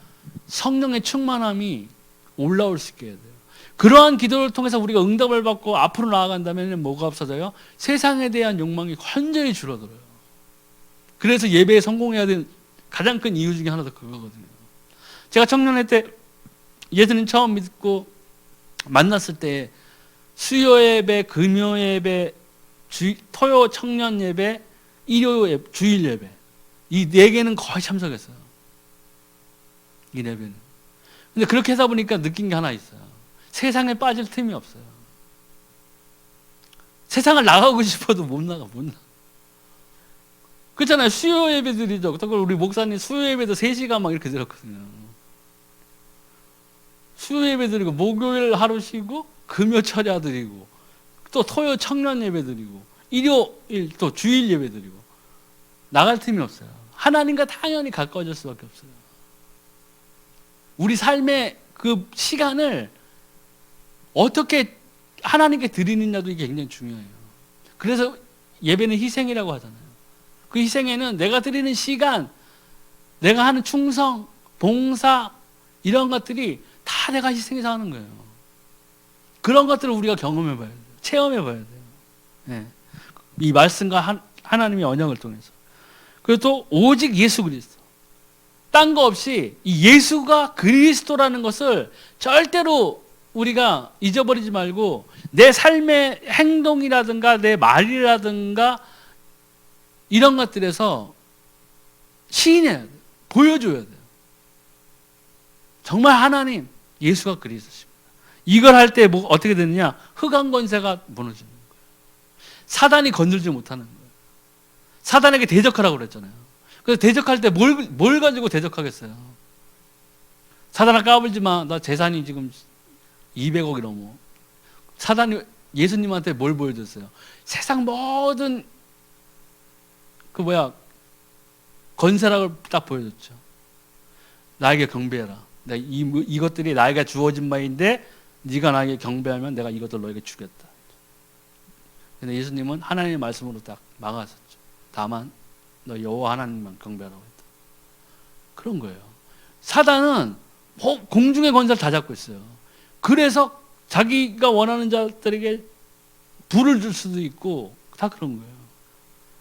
성령의 충만함이 올라올 수 있게 해야 돼요. 그러한 기도를 통해서 우리가 응답을 받고 앞으로 나아간다면 뭐가 없어져요? 세상에 대한 욕망이 완전히 줄어들어요. 그래서 예배에 성공해야 되는 가장 큰 이유 중에 하나도 그거거든요. 제가 청년회 때 예수님 처음 믿고 만났을 때 수요 예배, 금요 예배, 토요 청년 예배, 일요 예배, 주일 예배, 이 4개는 거의 참석했어요. 이 4개는. 근데 그렇게 하다 보니까 느낀 게 하나 있어요. 세상에 빠질 틈이 없어요. 세상을 나가고 싶어도 못 나가. 그렇잖아요. 수요 예배들이죠. 특히 우리 목사님 수요 예배도 3시간 막 이렇게 들었거든요. 수요 예배 드리고, 목요일 하루 쉬고, 금요 철야 드리고, 또 토요 청년 예배 드리고, 일요일 또 주일 예배 드리고, 나갈 틈이 없어요. 하나님과 당연히 가까워질 수밖에 없어요. 우리 삶의 그 시간을 어떻게 하나님께 드리느냐도 이게 굉장히 중요해요. 그래서 예배는 희생이라고 하잖아요. 그 희생에는 내가 드리는 시간, 내가 하는 충성, 봉사, 이런 것들이 다 내가 희생해서 하는 거예요. 그런 것들을 우리가 경험해 봐야 돼요. 체험해 봐야 돼요. 네. 이 말씀과 하나님의 언약을 통해서. 그리고 또 오직 예수 그리스도. 딴 거 없이 이 예수가 그리스도라는 것을 절대로 우리가 잊어버리지 말고 내 삶의 행동이라든가 내 말이라든가 이런 것들에서 시인해야 돼요. 보여줘야 돼요. 정말 하나님, 예수가 그리스도십니다. 이걸 할 때 어떻게 되느냐? 흑암 권세가 무너지는 거예요. 사단이 건들지 못하는 거예요. 사단에게 대적하라고 그랬잖아요. 그래서 대적할 때 뭘 가지고 대적하겠어요? 사단아 까불지 마. 나 재산이 지금 200억이 넘어. 사단이 예수님한테 뭘 보여줬어요? 세상 모든 건세락을 딱 보여줬죠. 나에게 경배해라. 이것들이 나에게 주어진 바인데 네가 나에게 경배하면 내가 이것들 너에게 주겠다. 근데 예수님은 하나님의 말씀으로 딱 막아섰죠. 다만 너 여호와 하나님만 경배하라고 했다. 그런 거예요. 사단은 공중의 권세를 다 잡고 있어요. 그래서 자기가 원하는 자들에게 불을 줄 수도 있고 다 그런 거예요.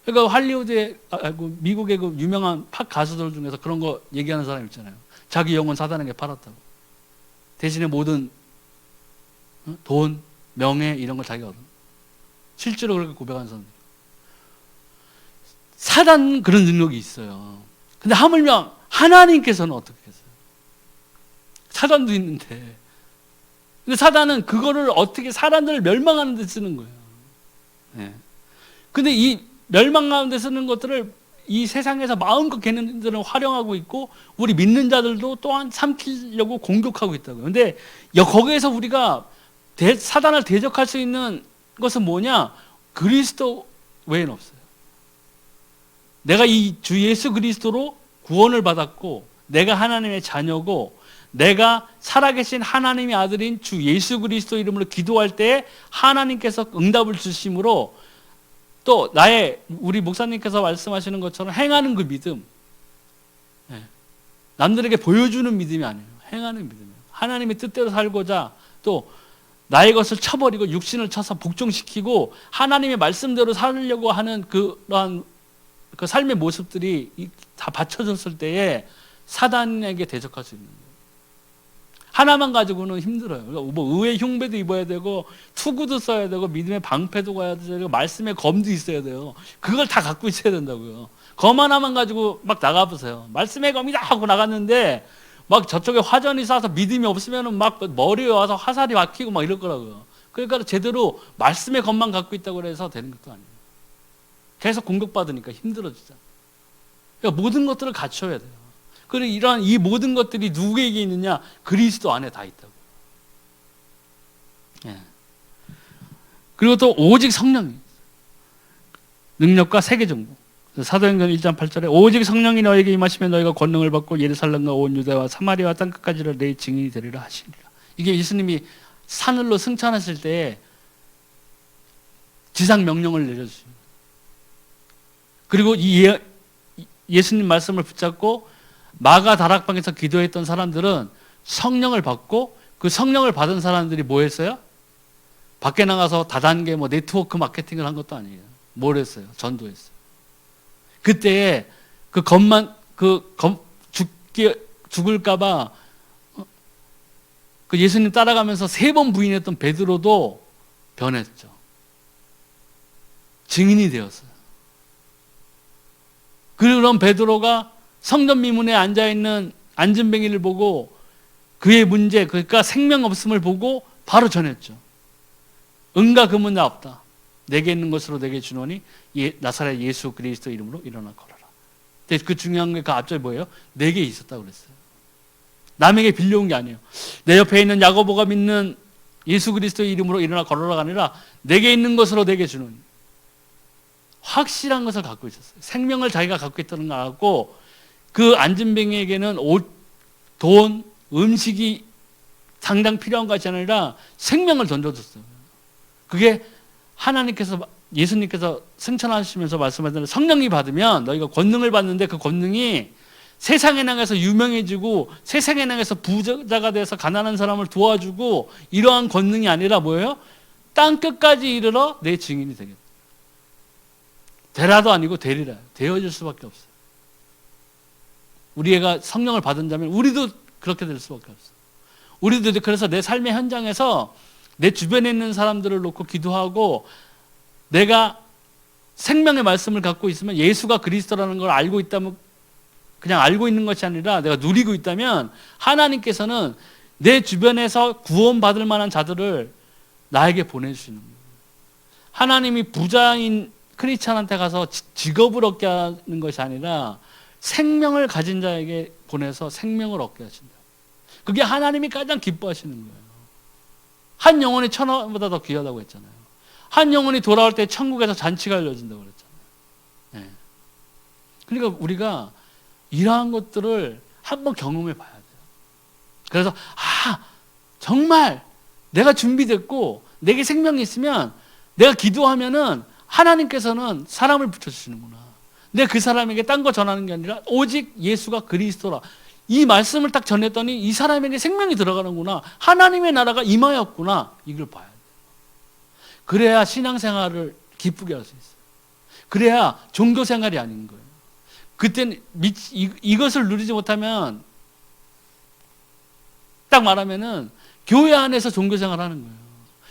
그러니까 할리우드에 미국의 그 유명한 팝 가수들 중에서 그런 거 얘기하는 사람 있잖아요. 자기 영혼 사단에게 팔았다고. 대신에 모든 돈, 명예 이런 걸 자기가 얻어. 실제로 그렇게 고백하는 사람들. 사단은 그런 능력이 있어요. 근데 하물며 하나님께서는 어떻게 했어요? 사단도 있는데. 근데 사단은 그거를 어떻게 사람들을 멸망하는 데 쓰는 거예요. 네. 근데 이 멸망하는 데 쓰는 것들을 이 세상에서 마음껏 걔네들은 활용하고 있고 우리 믿는 자들도 또한 삼키려고 공격하고 있다고요. 근데 거기에서 우리가 사단을 대적할 수 있는 것은 뭐냐? 그리스도 외에는 없어요. 내가 이 주 예수 그리스도로 구원을 받았고 내가 하나님의 자녀고 내가 살아계신 하나님의 아들인 주 예수 그리스도 이름으로 기도할 때 하나님께서 응답을 주심으로 또 우리 목사님께서 말씀하시는 것처럼 행하는 그 믿음, 남들에게 보여주는 믿음이 아니에요. 행하는 믿음이에요. 하나님의 뜻대로 살고자 또 나의 것을 쳐버리고 육신을 쳐서 복종시키고 하나님의 말씀대로 살려고 하는 그러한 그 삶의 모습들이 다 받쳐졌을 때에 사단에게 대적할 수 있는 거예요. 하나만 가지고는 힘들어요. 뭐 의의 흉배도 입어야 되고 투구도 써야 되고 믿음의 방패도 가야 되고 말씀의 검도 있어야 돼요. 그걸 다 갖고 있어야 된다고요. 검 하나만 가지고 막 나가보세요. 말씀의 검이다 하고 나갔는데 막 저쪽에 화전이 쏴서 믿음이 없으면 막 머리에 와서 화살이 박히고 막 이럴 거라고요. 그러니까 제대로 말씀의 검만 갖고 있다고 해서 되는 것도 아니에요. 계속 공격받으니까 힘들어지잖아요. 그러니까 모든 것들을 갖춰야 돼요. 그리고 이러한 이 모든 것들이 누구에게 있느냐? 그리스도 안에 다 있다고요. 예. 그리고 또 오직 성령이 능력과 세계정복. 사도행전 1장 8절에 오직 성령이 너에게 임하시면 너희가 권능을 받고 예루살렘과 온 유대와 사마리아와 땅끝까지를 내 증인이 되리라 하시니라. 이게 예수님이 산으로 승천하실 때 지상 명령을 내려주십니다. 그리고 예수님 말씀을 붙잡고 마가 다락방에서 기도했던 사람들은 성령을 받고 그 성령을 받은 사람들이 뭐 했어요? 밖에 나가서 다단계 뭐 네트워크 마케팅을 한 것도 아니에요. 뭘 했어요? 전도했어요. 그때 죽을까봐 그 예수님 따라가면서 3번 부인했던 베드로도 변했죠. 증인이 되었어요. 그런 베드로가 성전 미문에 앉아있는 안진뱅이를 보고 그의 문제, 그러니까 생명 없음을 보고 바로 전했죠. 은과 금은 나 없다. 내게 있는 것으로 내게 주노니 나사렛 예수 그리스도 이름으로 일어나 걸어라. 근데 그 중요한 게 그 앞절이 뭐예요? 내게 있었다고 그랬어요. 남에게 빌려온 게 아니에요. 내 옆에 있는 야고보가 믿는 예수 그리스도의 이름으로 일어나 걸어라가 아니라 내게 있는 것으로 내게 주노니. 확실한 것을 갖고 있었어요. 생명을 자기가 갖고 있다는 걸 알았고 그 안진뱅이에게는 옷, 돈, 음식이 당장 필요한 것이 아니라 생명을 던져줬어요. 그게 예수님께서 승천하시면서 말씀하셨는데 성령이 받으면 너희가 권능을 받는데 그 권능이 세상에 나가서 유명해지고 세상에 나가서 부자가 돼서 가난한 사람을 도와주고 이러한 권능이 아니라 뭐예요? 땅끝까지 이르러 내 증인이 되겠다. 되라도 아니고 되리라. 되어질 수밖에 없어요. 우리 애가 성령을 받은 자면 우리도 그렇게 될 수밖에 없어요. 우리도 그래서 내 삶의 현장에서 내 주변에 있는 사람들을 놓고 기도하고 내가 생명의 말씀을 갖고 있으면 예수가 그리스도라는 걸 알고 있다면 그냥 알고 있는 것이 아니라 내가 누리고 있다면 하나님께서는 내 주변에서 구원받을 만한 자들을 나에게 보내주시는 거예요. 하나님이 부자인 크리스찬한테 가서 직업을 얻게 하는 것이 아니라 생명을 가진 자에게 보내서 생명을 얻게 하신다. 그게 하나님이 가장 기뻐하시는 거예요. 한 영혼이 1,000원보다 더 귀하다고 했잖아요. 한 영혼이 돌아올 때 천국에서 잔치가 열려진다고 그랬잖아요. 네. 그러니까 우리가 이러한 것들을 한번 경험해 봐야 돼요. 그래서 정말 내가 준비됐고 내게 생명이 있으면 내가 기도하면은 하나님께서는 사람을 붙여주시는구나. 내가 그 사람에게 딴 거 전하는 게 아니라 오직 예수가 그리스도라. 이 말씀을 딱 전했더니 이 사람에게 생명이 들어가는구나. 하나님의 나라가 임하였구나. 이걸 봐야 돼요. 그래야 신앙생활을 기쁘게 할 수 있어요. 그래야 종교생활이 아닌 거예요. 그때는 이것을 누리지 못하면 딱 말하면은 교회 안에서 종교생활 하는 거예요.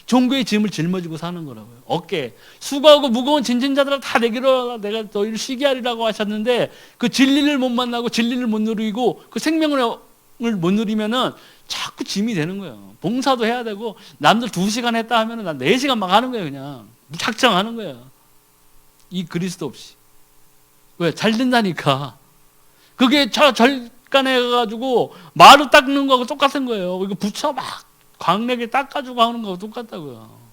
종교의 짐을 짊어지고 사는 거라고요. 어깨에 수고하고 무거운 진진자들을 다 내기로 내가 너희를 쉬게 하리라고 하셨는데 그 진리를 못 만나고 진리를 못 누리고 그 생명을 못 누리면은 자꾸 짐이 되는 거예요. 봉사도 해야 되고 남들 2시간 했다 하면은 난 4시간 막 하는 거예요. 그냥 무작정 하는 거예요. 이 그리스도 없이. 왜? 잘 된다니까. 그게 절간에 가가지고 마루 닦는 거하고 똑같은 거예요. 이거 부처 막 광내게 닦아주고 하는 거하고 똑같다고요.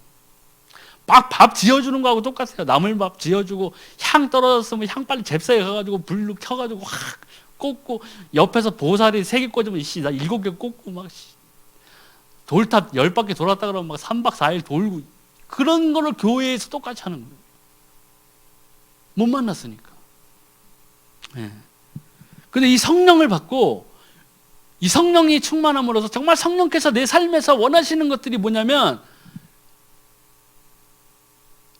막 밥 지어주는 거하고 똑같아요. 나물 밥 지어주고 향 떨어졌으면 향 빨리 잽싸게 가가지고 불로 켜가지고 확 꽂고 옆에서 보살이 3개 꽂으면 나 7개 꽂고 막 돌탑 10바퀴 돌았다 그러면 막 3박 4일 돌고 그런 거를 교회에서 똑같이 하는 거예요. 못 만났으니까. 예. 근데 이 성령을 받고 이 성령이 충만함으로써 정말 성령께서 내 삶에서 원하시는 것들이 뭐냐면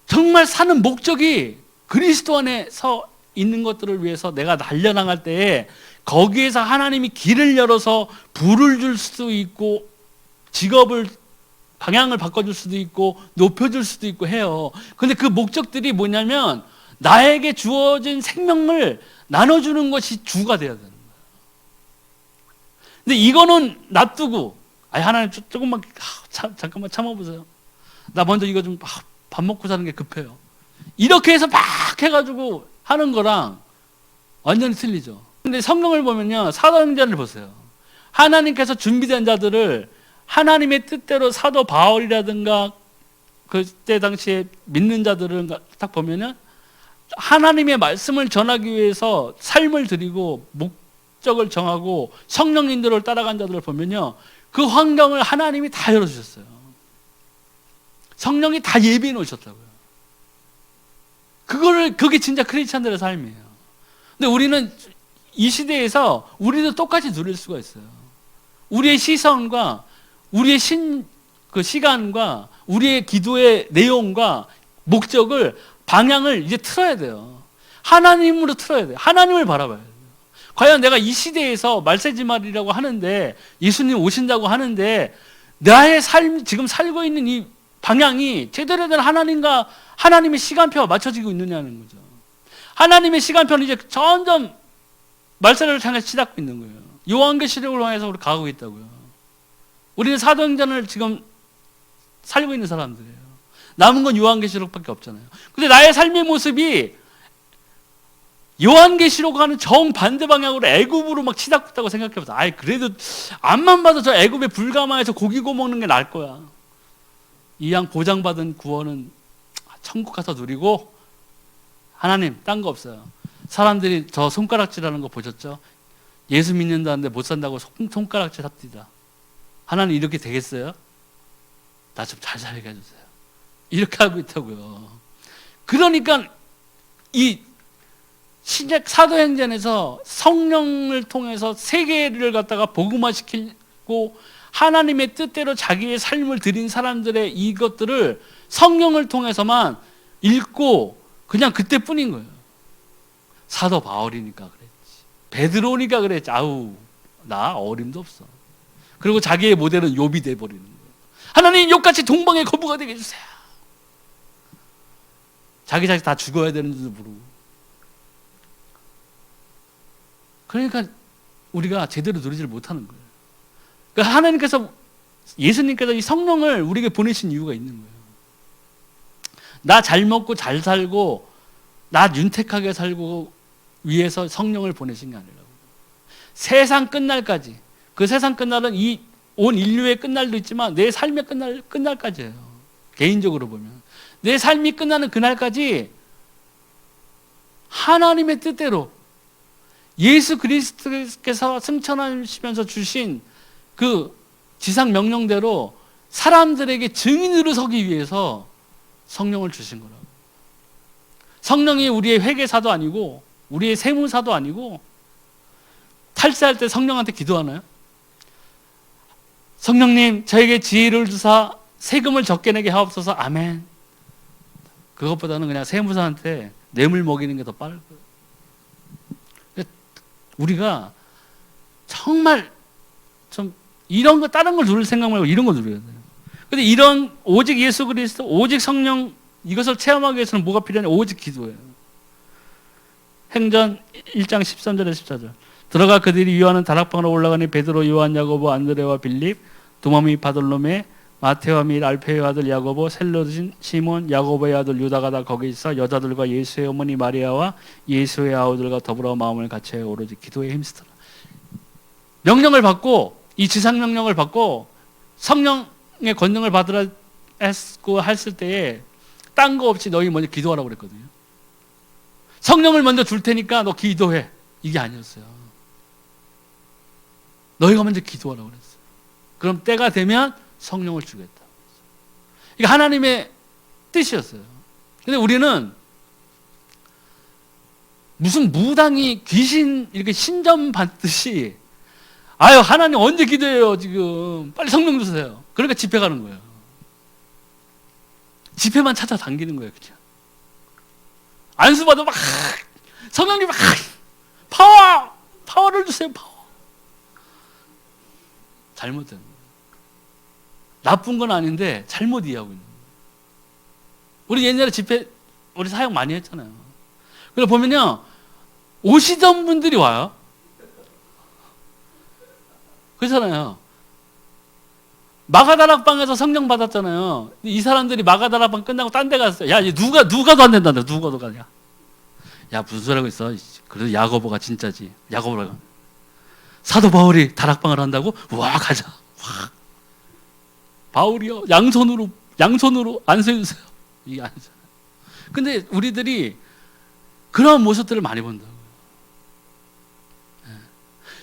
정말 사는 목적이 그리스도 안에서 있는 것들을 위해서 내가 달려나갈 때에 거기에서 하나님이 길을 열어서 부를 줄 수도 있고 직업을 방향을 바꿔줄 수도 있고 높여줄 수도 있고 해요. 근데 그 목적들이 뭐냐면 나에게 주어진 생명을 나눠주는 것이 주가 되어야 되는 거예요. 근데 이거는 놔두고 하나님 조금만 잠깐만 참아보세요. 나 먼저 이거 좀 밥 먹고 사는 게 급해요. 이렇게 해서 막 해가지고 하는 거랑 완전히 틀리죠. 근데 성경을 보면요, 사도행전을 보세요. 하나님께서 준비된 자들을 하나님의 뜻대로 사도 바울이라든가 그때 당시에 믿는 자들을 딱 보면은 하나님의 말씀을 전하기 위해서 삶을 드리고 목적을 정하고 성령 인도를 따라간 자들을 보면요, 그 환경을 하나님이 다 열어주셨어요. 성령이 다 예비해 놓으셨다고요. 그게 진짜 크리스찬들의 삶이에요. 근데 우리는 이 시대에서 우리도 똑같이 누릴 수가 있어요. 우리의 시선과 우리의 시간과 우리의 기도의 내용과 목적을 방향을 이제 틀어야 돼요. 하나님으로 틀어야 돼요. 하나님을 바라봐야 돼요. 과연 내가 이 시대에서 말세지말이라고 하는데 예수님 오신다고 하는데 나의 삶 지금 살고 있는 이 방향이 제대로 된 하나님의 시간표와 맞춰지고 있느냐는 거죠. 하나님의 시간표는 이제 점점 말세를 향해 치닫고 있는 거예요. 요한계시록을 향해서 우리 가고 있다고요. 우리는 사도행전을 지금 살고 있는 사람들이에요. 남은 건 요한계시록밖에 없잖아요. 근데 나의 삶의 모습이 요한계시록과는 정반대 방향으로 애굽으로 막 치닫고 있다고 생각해보세요. 그래도 앞만 봐도 저 애굽에 불가마에서 고기 구워 먹는 게 나을 거야. 이왕 보장받은 구원은 천국 가서 누리고 하나님 딴 거 없어요. 사람들이 저 손가락질하는 거 보셨죠? 예수 믿는다는데 못 산다고 손가락질 합디다. 하나님 이렇게 되겠어요? 나 좀 잘 살게 해주세요. 이렇게 하고 있다고요. 그러니까 이 사도행전에서 성령을 통해서 세계를 갖다가 복음화시키고 하나님의 뜻대로 자기의 삶을 드린 사람들의 이것들을 성령을 통해서만 읽고 그냥 그때뿐인 거예요. 사도 바울이니까 그랬지. 베드로니까 그랬지. 나 어림도 없어. 그리고 자기의 모델은 욥이 돼버리는 거예요. 하나님 욥같이 동방의 거부가 되게 해주세요. 자기 다 죽어야 되는 줄도 모르고. 그러니까 우리가 제대로 누리지를 못하는 거예요. 그러니까 하나님께서 예수님께서 이 성령을 우리에게 보내신 이유가 있는 거예요. 나 잘 먹고 잘 살고 나 윤택하게 살고 위해서 성령을 보내신 게 아니라고. 세상 끝날까지, 그 세상 끝날은 이 온 인류의 끝날도 있지만 내 삶의 끝날까지예요. 개인적으로 보면 내 삶이 끝나는 그날까지 하나님의 뜻대로 예수 그리스도께서 승천하시면서 주신 그 지상 명령대로 사람들에게 증인으로 서기 위해서 성령을 주신 거라고. 성령이 우리의 회계사도 아니고 우리의 세무사도 아니고. 탈세할 때 성령한테 기도하나요? 성령님 저에게 지혜를 주사 세금을 적게 내게 하옵소서. 아멘. 그것보다는 그냥 세무사한테 뇌물 먹이는 게 더 빠를 거예요. 우리가 정말 좀 이런 거 다른 걸 누릴 생각 말고 이런 거 누려야 돼요. 근데 이런 오직 예수 그리스도, 오직 성령 이것을 체험하기 위해서는 뭐가 필요하냐? 오직 기도예요. 행전 1장 13절에 14절. 들어가 그들이 유하는 다락방으로 올라가니 베드로, 요한, 야고보, 안드레와 빌립, 도마미, 바돌로메, 마테와 및 알페의 아들 야고보, 셀로진 시몬, 야고보의 아들 유다가 다 거기 있어 여자들과 예수의 어머니 마리아와 예수의 아우들과 더불어 마음을 같이하여 오로지 기도에 힘쓰더라. 명령을 받고 이 지상 명령을 받고 성령의 권능을 받으라 했을 때에 딴 거 없이 너희 먼저 기도하라고 그랬거든요. 성령을 먼저 줄 테니까 너 기도해. 이게 아니었어요. 너희가 먼저 기도하라고 그랬어요. 그럼 때가 되면 성령을 주겠다. 이게 하나님의 뜻이었어요. 근데 우리는 무슨 무당이 귀신 이렇게 신점 받듯이 아유 하나님 언제 기도해요 지금 빨리 성령 주세요. 그러니까 집회 가는 거예요. 집회만 찾아당기는 거예요. 그냥 안수받아 막 성령님 막 파워를 주세요. 파워. 잘못된 거예요. 나쁜 건 아닌데 잘못 이해하고 있는 거예요. 우리 옛날에 집회 우리 사역 많이 했잖아요. 그래서 보면요 오시던 분들이 와요. 그렇잖아요. 마가다락방에서 성령 받았잖아요. 이 사람들이 마가다락방 끝나고 딴 데 갔어요. 야, 누가도 안 된다. 누가도 가냐. 야, 무슨 소리 하고 있어. 그래도 야고보가 진짜지. 야고보가. 사도 바울이 다락방을 한다고? 와, 가자. 와. 바울이요. 양손으로 안수해주세요. 이게 아니잖아요. 근데 우리들이 그런 모습들을 많이 본다고요.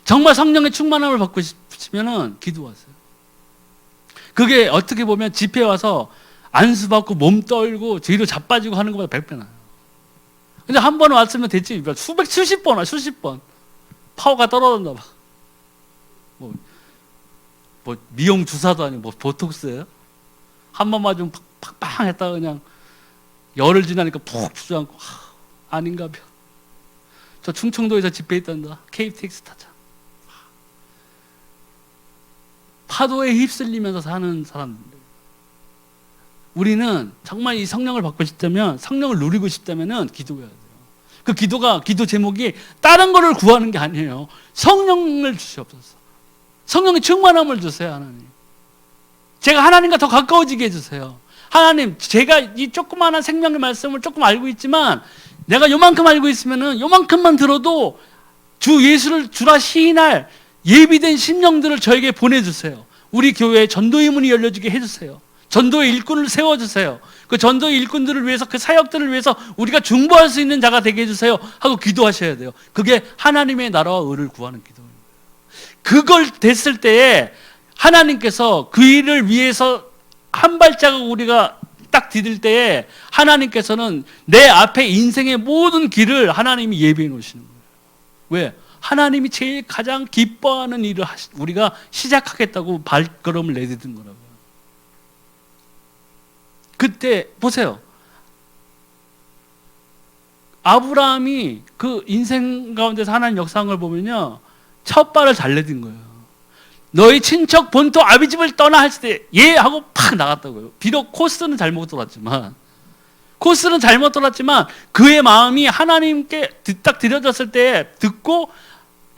정말 성령의 충만함을 받고 싶으면 기도하세요. 그게 어떻게 보면 집회 와서 안수받고 몸 떨고 뒤로 자빠지고 하는 것보다 100배 나아요. 근데 한 번 왔으면 됐지. 수십 번. 파워가 떨어졌나 봐. 뭐 미용 주사도 아니고 뭐 보톡스예요? 한 번 맞으면 팍팍 했다가 그냥 열흘 지나니까 푹 주저앉고 아닌가 봐. 저 충청도에서 집회 있단다. KTX 타자. 파도에 휩쓸리면서 사는 사람들. 우리는 정말 이 성령을 받고 싶다면, 성령을 누리고 싶다면 기도해야 돼요. 그 기도 제목이 다른 거를 구하는 게 아니에요. 성령을 주시옵소서. 성령의 충만함을 주세요, 하나님. 제가 하나님과 더 가까워지게 해주세요. 하나님, 제가 이 조그마한 생명의 말씀을 조금 알고 있지만, 내가 요만큼 알고 있으면은 요만큼만 들어도 주 예수를 주라 시인할 예비된 심령들을 저에게 보내주세요. 우리 교회에 전도의 문이 열려지게 해주세요. 전도의 일꾼을 세워주세요. 그 전도의 일꾼들을 위해서, 그 사역들을 위해서 우리가 중보할 수 있는 자가 되게 해주세요 하고 기도하셔야 돼요. 그게 하나님의 나라와 의를 구하는 기도입니다. 그걸 됐을 때에 하나님께서 그 일을 위해서 한 발자국 우리가 딱 디딜 때에 하나님께서는 내 앞에 인생의 모든 길을 하나님이 예비해 놓으시는 거예요. 왜? 하나님이 제일 가장 기뻐하는 일을 우리가 시작하겠다고 발걸음을 내딛은 거라고요. 그때 보세요. 아브라함이 그 인생 가운데서 하나님 역사한 걸 보면요, 첫 발을 잘 내딘 거예요. 너희 친척 본토 아비집을 떠나 했을 때 예 하고 팍 나갔다고요. 비록 코스는 잘못 돌았지만 그의 마음이 하나님께 딱 드려졌을 때 듣고,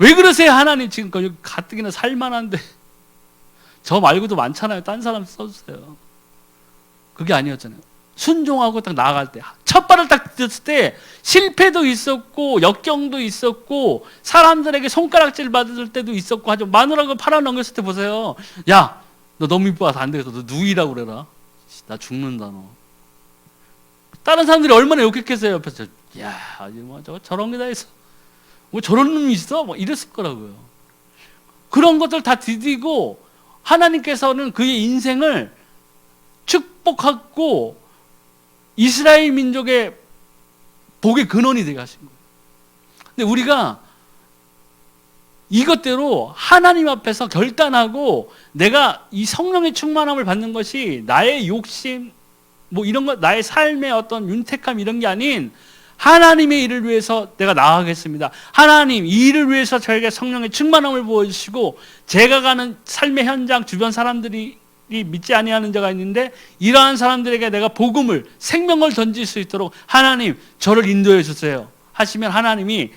왜 그러세요 하나님, 지금 여기 가뜩이나 살만한데 저 말고도 많잖아요, 딴 사람 써주세요. 그게 아니었잖아요. 순종하고 딱 나아갈 때, 첫 발을 딱 딛었을 때 실패도 있었고 역경도 있었고 사람들에게 손가락질 받을 때도 있었고, 하죠. 마누라가 팔아 넘겼을 때 보세요. 야, 너 너무 이뻐서 안 되겠어. 너 누이라고 그래라. 나 죽는다 너. 다른 사람들이 얼마나 욕했겠어요. 옆에서. 야, 뭐 저런 게 다 있어. 뭐 저런 놈이 있어? 뭐 이랬을 거라고요. 그런 것들 다 디디고 하나님께서는 그의 인생을 축복하고 이스라엘 민족의 복의 근원이 되게 하신 거예요. 근데 우리가 이것대로 하나님 앞에서 결단하고 내가 이 성령의 충만함을 받는 것이 나의 욕심, 뭐 이런 것, 나의 삶의 어떤 윤택함 이런 게 아닌, 하나님의 일을 위해서 내가 나아가겠습니다. 하나님, 이 일을 위해서 저에게 성령의 충만함을 부어주시고, 제가 가는 삶의 현장, 주변 사람들이 믿지 아니하는 자가 있는데 이러한 사람들에게 내가 복음을, 생명을 던질 수 있도록 하나님 저를 인도해 주세요 하시면, 하나님이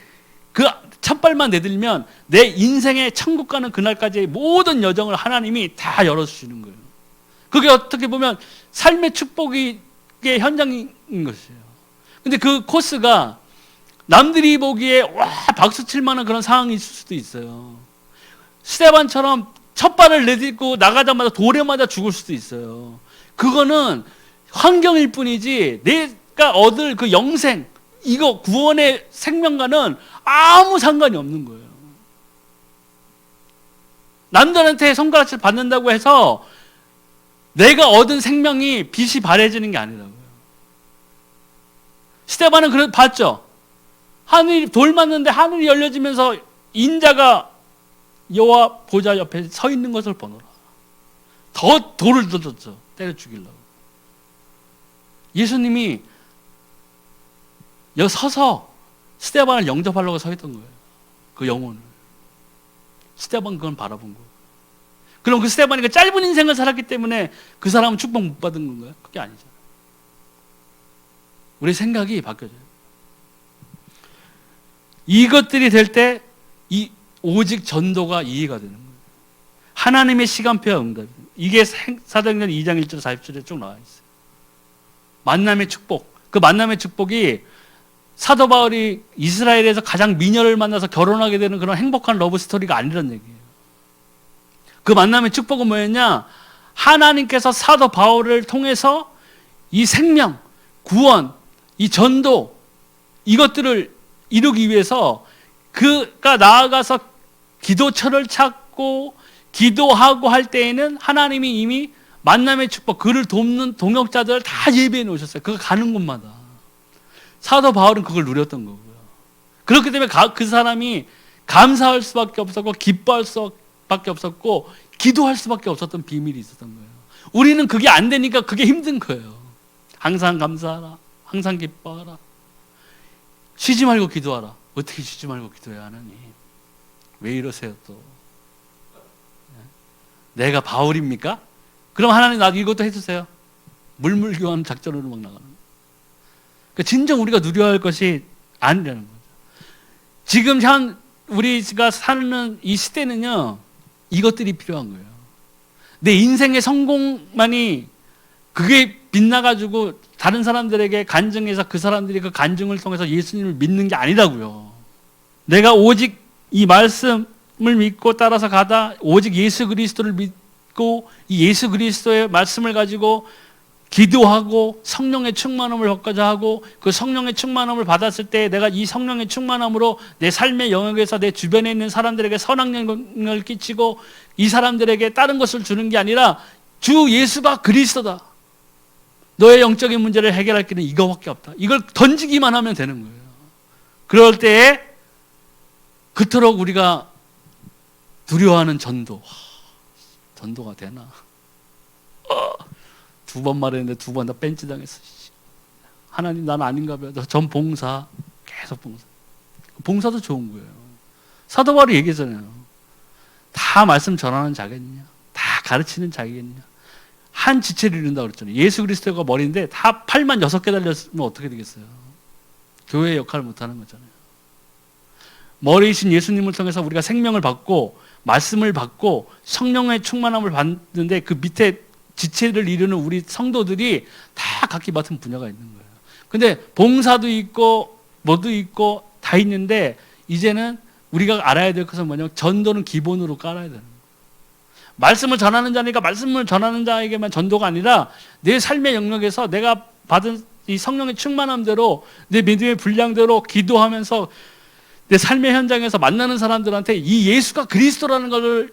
그 첫 발만 내들면 내 인생의 천국 가는 그날까지의 모든 여정을 하나님이 다 열어주시는 거예요. 그게 어떻게 보면 삶의 축복의 현장인 것이에요. 근데 그 코스가 남들이 보기에 와 박수 칠 만한 그런 상황이 있을 수도 있어요. 스데반처럼 첫 발을 내딛고 나가자마자 돌에 맞아 죽을 수도 있어요. 그거는 환경일 뿐이지 내가 얻을 그 영생, 이거 구원의 생명과는 아무 상관이 없는 거예요. 남들한테 손가락질 받는다고 해서 내가 얻은 생명이 빛이 발해지는 게 아니라고요. 스데반은 봤죠? 하늘이 돌 맞는데 하늘이 열려지면서 인자가 여호와 보좌 옆에 서 있는 것을 보노라. 더 돌을 던졌죠. 때려 죽이려고. 예수님이 여기 서서 스데반을 영접하려고 서 있던 거예요. 그 영혼을. 스데반 그건 바라본 거예요. 그럼 그 스데반이 그 짧은 인생을 살았기 때문에 그 사람은 축복 못 받은 건가요? 그게 아니잖아요. 우리 생각이 바뀌어져요. 이것들이 될 때 오직 전도가 이해가 되는 거예요. 하나님의 시간표와 응답입니다. 이게 사도행전 2장 1절 40절에 쭉 나와 있어요. 만남의 축복. 그 만남의 축복이 사도 바울이 이스라엘에서 가장 미녀를 만나서 결혼하게 되는 그런 행복한 러브 스토리가 아니란 얘기예요. 그 만남의 축복은 뭐였냐? 하나님께서 사도 바울을 통해서 이 생명, 구원, 이 전도, 이것들을 이루기 위해서 그가 나아가서 기도처를 찾고 기도하고 할 때에는 하나님이 이미 만남의 축복, 그를 돕는 동역자들을 다 예배해 놓으셨어요. 그가 가는 곳마다. 사도 바울은 그걸 누렸던 거고요. 그렇기 때문에 그 사람이 감사할 수밖에 없었고 기뻐할 수밖에 없었고 기도할 수밖에 없었던 비밀이 있었던 거예요. 우리는 그게 안 되니까 그게 힘든 거예요. 항상 감사하라. 항상 기뻐하라. 쉬지 말고 기도하라. 어떻게 쉬지 말고 기도해야 하나님? 왜 이러세요 또? 내가 바울입니까? 그럼 하나님 나도 이것도 해주세요. 물물교환 작전으로 막 나가는 거예요. 그러니까 진정 우리가 누려야 할 것이 아니라는 거죠. 지금 우리가 사는 이 시대는요, 이것들이 필요한 거예요. 내 인생의 성공만이 그게 빛나가지고 다른 사람들에게 간증해서 그 사람들이 그 간증을 통해서 예수님을 믿는 게 아니라고요. 내가 오직 이 말씀을 믿고 따라서 가다 오직 예수 그리스도를 믿고 이 예수 그리스도의 말씀을 가지고 기도하고 성령의 충만함을 받고자 하고 그 성령의 충만함을 받았을 때 내가 이 성령의 충만함으로 내 삶의 영역에서 내 주변에 있는 사람들에게 선한 영향을 끼치고 이 사람들에게 다른 것을 주는 게 아니라 주 예수가 그리스도다. 너의 영적인 문제를 해결할 길은 이거밖에 없다. 이걸 던지기만 하면 되는 거예요. 그럴 때에 그토록 우리가 두려워하는 전도. 전도가 되나? 2번 말했는데 2번 다 뺀지 당했어. 하나님 난 아닌가 봐요. 전 봉사. 계속 봉사. 봉사도 좋은 거예요. 사도 바울이 얘기했잖아요. 다 말씀 전하는 자겠느냐? 다 가르치는 자겠느냐? 한 지체를 이룬다고 그랬잖아요. 예수 그리스도가 머리인데 다 팔만 6개 달렸으면 어떻게 되겠어요? 교회의 역할을 못하는 거잖아요. 머리이신 예수님을 통해서 우리가 생명을 받고 말씀을 받고 성령의 충만함을 받는데 그 밑에 지체를 이루는 우리 성도들이 다 각기 맡은 분야가 있는 거예요. 근데 봉사도 있고 뭐도 있고 다 있는데 이제는 우리가 알아야 될 것은 뭐냐면 전도는 기본으로 깔아야 되는 거예요. 말씀을 전하는 자니까 말씀을 전하는 자에게만 전도가 아니라 내 삶의 영역에서 내가 받은 이 성령의 충만함대로 내 믿음의 분량대로 기도하면서 내 삶의 현장에서 만나는 사람들한테 이 예수가 그리스도라는 것을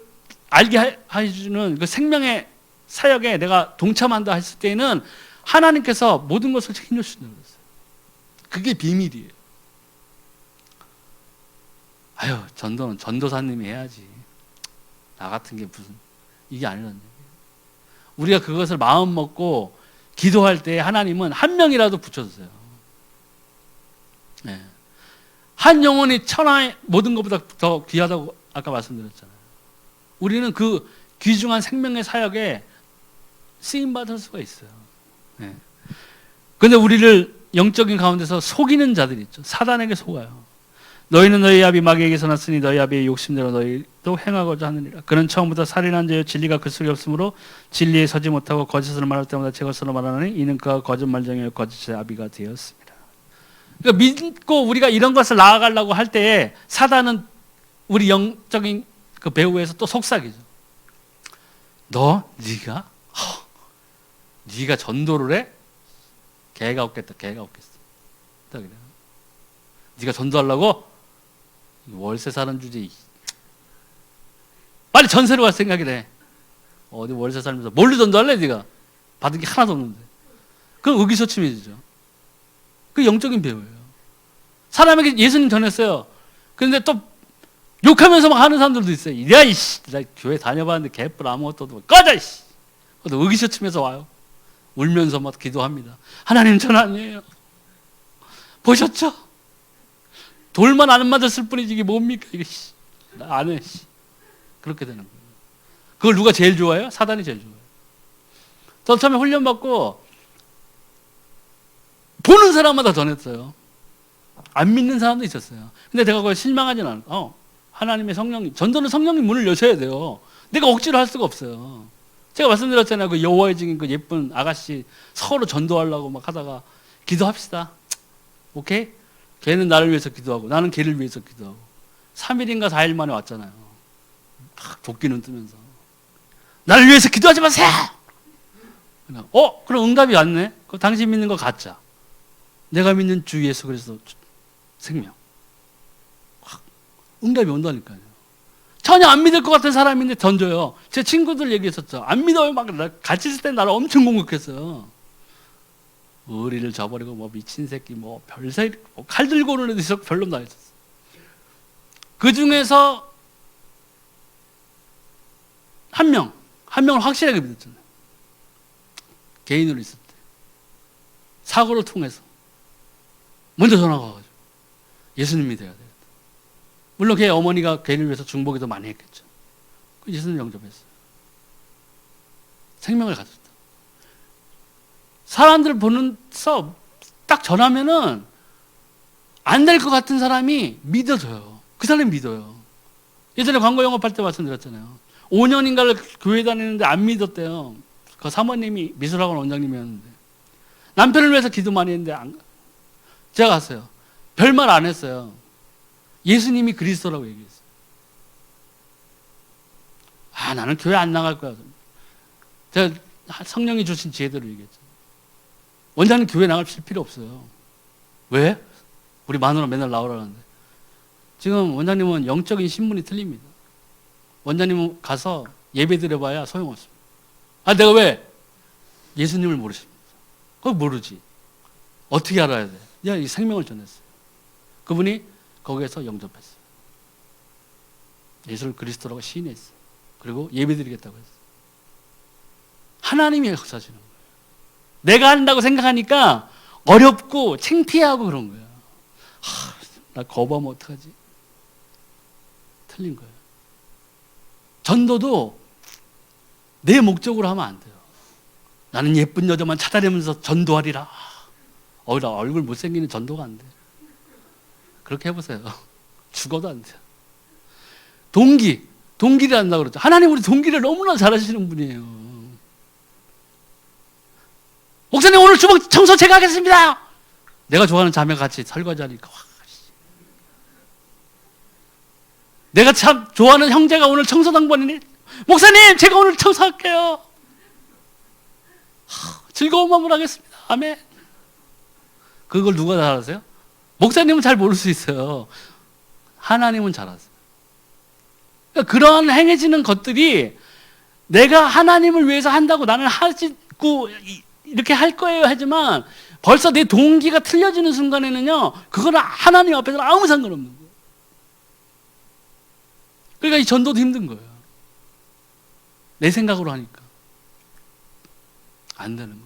알게 해주는 그 생명의 사역에 내가 동참한다 했을 때는 하나님께서 모든 것을 책임져 주신다고 그랬어요. 그게 비밀이에요. 아유, 전도는 전도사님이 해야지. 나 같은 게 무슨, 이게 아니라는 얘기예요. 우리가 그것을 마음 먹고 기도할 때 하나님은 한 명이라도 붙여주세요. 네. 한 영혼이 천하의 모든 것보다 더 귀하다고 아까 말씀드렸잖아요. 우리는 그 귀중한 생명의 사역에 쓰임받을 수가 있어요. 네. 근데 우리를 영적인 가운데서 속이는 자들이 있죠. 사단에게 속아요. 너희는 너희 아비 마귀에게서 났으니 너희 아비의 욕심대로 너희도 행하고자 하느니라. 그는 처음부터 살인한 자여 진리가 그 속에 없으므로 진리에 서지 못하고 거짓을 말할 때마다 제 것으로 말하느니 이는 그가 거짓말쟁이여 거짓의 아비가 되었습니다. 그러니까 믿고 우리가 이런 것을 나아가려고 할 때에 사단은 우리 영적인 그 배후에서 또 속삭이죠. 네가 전도를 해? 개가 없겠다. 개가 없겠어. 그래요. 네가 전도하려고? 월세 사는 주제. 빨리 전세로 갈 생각이래. 어디 월세 살면서 뭘로 전도할래 네가? 받은 게 하나도 없는데. 그럼 의기소침해지죠. 그 영적인 배우예요. 사람에게 예수님 전했어요. 그런데 또 욕하면서 막 하는 사람들도 있어요. 야, 이씨, 나 교회 다녀봤는데 개뿔 아무것도 없고 꺼져, 이씨. 그것도 의기소침해서 와요. 울면서 막 기도합니다. 하나님 전 아니에요. 보셨죠? 돌만 안 맞았을 뿐이지 이게 뭡니까? 이게 씨. 나 안 해, 씨. 그렇게 되는 거예요. 그걸 누가 제일 좋아해요? 사단이 제일 좋아해요. 저 처음에 훈련받고 보는 사람마다 전했어요. 안 믿는 사람도 있었어요. 근데 제가 그걸 실망하지는 않아요. 하나님의 성령님, 전도는 성령님 문을 여셔야 돼요. 내가 억지로 할 수가 없어요. 제가 말씀드렸잖아요. 그 여호와의 증인 그 예쁜 아가씨 서로 전도하려고 막 하다가 기도합시다. 오케이? 걔는 나를 위해서 기도하고 나는 걔를 위해서 기도하고 3일인가 4일 만에 왔잖아요. 막 도끼는 뜨면서 나를 위해서 기도하지 마세요. 그냥, 그럼 응답이 왔네. 그럼 당신 믿는 거 가짜. 내가 믿는 주 예수 그리스도 생명. 응답이 온다니까요. 전혀 안 믿을 것 같은 사람인데 던져요. 제 친구들 얘기했었죠. 안 믿어요. 막 같이 있을 때 나를 엄청 공격했어요. 의리를 저버리고 뭐 미친 새끼 뭐 별새 뭐 칼 들고 오는 애도 있었고 별로 다 했었어. 그 중에서 한 명을 확실하게 믿었잖아요. 개인으로 있을 때 사고를 통해서 먼저 전화가 와가지고 예수님 믿어야 돼. 물론 걔 어머니가 걔를 위해서 중보기도 많이 했겠죠. 예수님 영접했어요. 생명을 가졌다. 사람들 보면서 딱 전하면은 안 될 것 같은 사람이 믿어져요. 그 사람이 믿어요. 예전에 광고 영업할 때 말씀드렸잖아요. 5년인가를 교회 다니는데 안 믿었대요. 그 사모님이 미술학원 원장님이었는데 남편을 위해서 기도 많이 했는데 제가 갔어요. 별말 안 했어요. 예수님이 그리스도라고 얘기했어요. 나는 교회 안 나갈 거야. 제가 성령이 주신 지혜대로 얘기했죠. 원장님 교회 나갈 필요 없어요. 왜? 우리 마누라 맨날 나오라는데. 지금 원장님은 영적인 신분이 틀립니다. 원장님은 가서 예배 드려봐야 소용없습니다. 내가 왜? 예수님을 모르십니다. 그거 모르지. 어떻게 알아야 돼? 이 생명을 전했어요. 그분이 거기에서 영접했어요. 예수를 그리스도라고 시인했어요. 그리고 예배드리겠다고 했어요. 하나님이 역사하시는 거예요. 내가 한다고 생각하니까 어렵고 창피하고 그런 거예요. 나 거부하면 어떡하지? 틀린 거예요. 전도도 내 목적으로 하면 안 돼요. 나는 예쁜 여자만 찾아내면서 전도하리라. 나 얼굴 못생기는 전도가 안 돼. 그렇게 해보세요. 죽어도 안 돼요. 동기를 한다고 그러죠. 하나님 우리 동기를 너무나 잘하시는 분이에요. 목사님 오늘 주방 청소 제가 하겠습니다. 내가 좋아하는 자매가 같이 설거지하니까 내가 참 좋아하는 형제가 오늘 청소 당번이니 목사님 제가 오늘 청소할게요. 즐거운 마음으로 하겠습니다. 아멘. 그걸 누가 잘 아세요? 목사님은 잘 모를 수 있어요. 하나님은 잘 아세요. 그러니까 그런 행해지는 것들이 내가 하나님을 위해서 한다고 나는 하고 이렇게 할 거예요 하지만 벌써 내 동기가 틀려지는 순간에는요 그거는 하나님 앞에서는 아무 상관없는 거예요. 그러니까 이 전도도 힘든 거예요. 내 생각으로 하니까 안 되는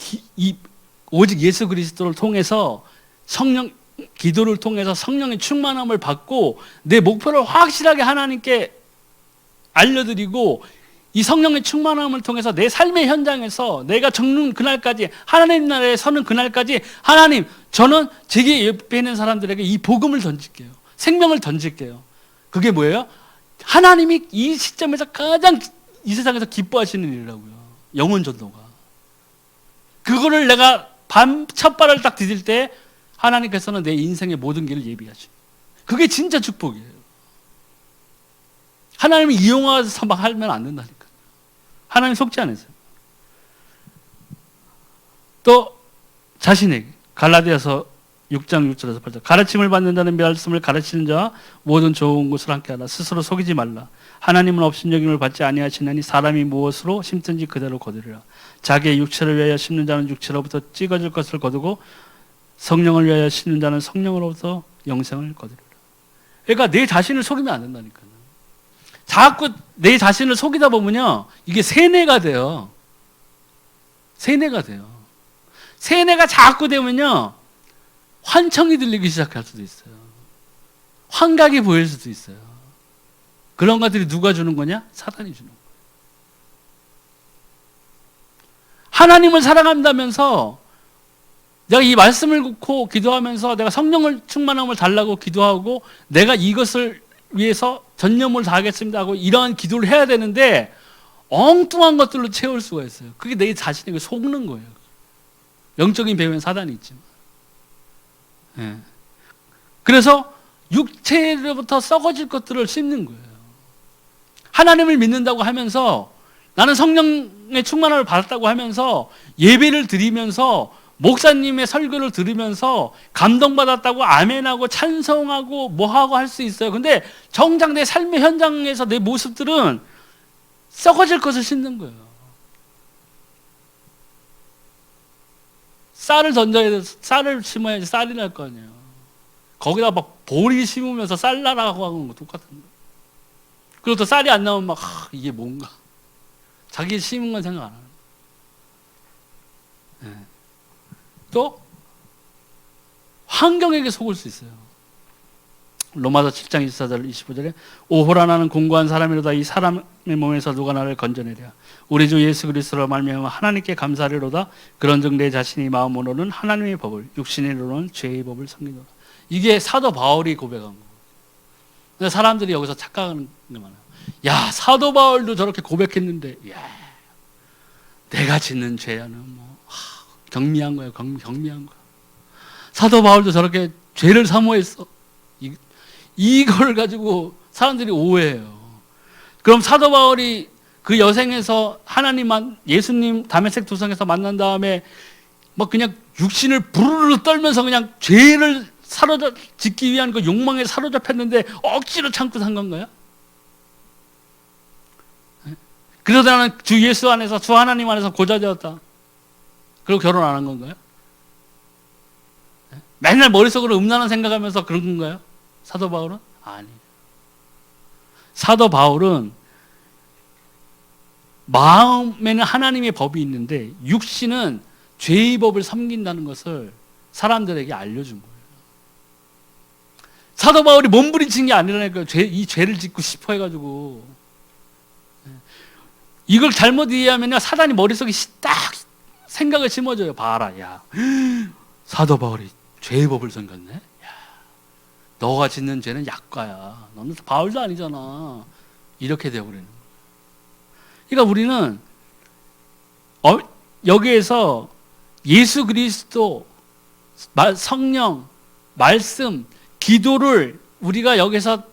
거예요. 오직 예수 그리스도를 통해서 기도를 통해서 성령의 충만함을 받고 내 목표를 확실하게 하나님께 알려드리고 이 성령의 충만함을 통해서 내 삶의 현장에서 내가 적는 그날까지 하나님 나라에 서는 그날까지 하나님 저는 제게 옆에 있는 사람들에게 이 복음을 던질게요. 생명을 던질게요. 그게 뭐예요? 하나님이 이 시점에서 가장 이 세상에서 기뻐하시는 일이라고요. 영혼 전도가. 그거를 내가 첫 발을 딱 디딜 때 하나님께서는 내 인생의 모든 길을 예비하시고 그게 진짜 축복이에요. 하나님이 이용해서 막 하면 안 된다니까. 하나님 속지 않으세요. 또 자신에게 갈라디아서 6장 6절에서 8절 가르침을 받는 자는 말씀을 가르치는 자와 모든 좋은 것을 함께 하라. 스스로 속이지 말라. 하나님은 업신여김을 받지 아니하시나니 사람이 무엇으로 심든지 그대로 거두리라. 자기의 육체를 위하여 심는 자는 육체로부터 찍어질 것을 거두고 성령을 위하여 심는 자는 성령으로부터 영생을 거두리라. 그러니까 내 자신을 속이면 안 된다니까요. 자꾸 내 자신을 속이다 보면요, 이게 세뇌가 돼요. 세뇌가 돼요. 세뇌가 자꾸 되면요, 환청이 들리기 시작할 수도 있어요. 환각이 보일 수도 있어요. 그런 것들이 누가 주는 거냐? 사단이 주는 거예요. 하나님을 사랑한다면서 내가 이 말씀을 듣고 기도하면서 내가 성령을 충만함을 달라고 기도하고 내가 이것을 위해서 전념을 다하겠습니다 하고 이러한 기도를 해야 되는데 엉뚱한 것들로 채울 수가 있어요. 그게 내 자신에게 속는 거예요. 영적인 배후엔 사단이 있지만. 예. 그래서 육체로부터 썩어질 것들을 씹는 거예요. 하나님을 믿는다고 하면서 나는 성령의 충만함을 받았다고 하면서 예배를 드리면서 목사님의 설교를 들으면서 감동받았다고 아멘하고 찬송하고 뭐하고 할 수 있어요. 근데 정작 내 삶의 현장에서 내 모습들은 썩어질 것을 씹는 거예요. 쌀을 던져야 돼. 쌀을 심어야지 쌀이 날 거 아니에요. 거기다 막 보리 심으면서 쌀 나라고 하는 거 똑같은 거예요. 그리고 또 쌀이 안 나오면 막 이게 뭔가 자기 심은 건 생각 안 하는 거예요. 네. 또 환경에게 속을 수 있어요. 로마서 7장 24절 25절에 오호라 나는 공고한 사람이로다 이 사람의 몸에서 누가 나를 건져내랴 우리 주 예수 그리스도로 말미암아 하나님께 감사하리로다 그런즉 내 자신이 마음으로는 하나님의 법을 육신으로는 죄의 법을 섬기노라. 이게 사도 바울이 고백한 거예요. 근데 사람들이 여기서 착각하는 게 많아요. 야, 사도 바울도 저렇게 고백했는데 야, 내가 짓는 죄야는 뭐 경미한 거예요. 경미한 거야. 사도 바울도 저렇게 죄를 사모했어. 이걸 가지고 사람들이 오해해요. 그럼 사도 바울이 그 여생에서 하나님만 예수님 다메섹 도성에서 만난 다음에 막 그냥 육신을 부르르 떨면서 그냥 죄를 짓기 위한 그 욕망에 사로잡혔는데 억지로 참고 산 건가요? 그러다 나는 주 예수 안에서 주 하나님 안에서 고자되었다. 그리고 결혼 안 한 건가요? 맨날 머릿속으로 음란한 생각하면서 그런 건가요? 사도 바울은? 아니에요. 사도 바울은 마음에는 하나님의 법이 있는데 육신은 죄의 법을 섬긴다는 것을 사람들에게 알려준 거예요. 사도 바울이 몸부림친 게 아니라니까요. 이 죄를 짓고 싶어 해가지고. 이걸 잘못 이해하면 사단이 머릿속에 딱 생각을 심어줘요. 봐라, 야, 사도 바울이 죄의 법을 섬겼네. 야, 너가 짓는 죄는 약과야. 너는 바울도 아니잖아. 이렇게 되어버리는 거예요. 그러니까 우리는 여기에서 예수 그리스도, 성령, 말씀, 기도를 우리가 여기서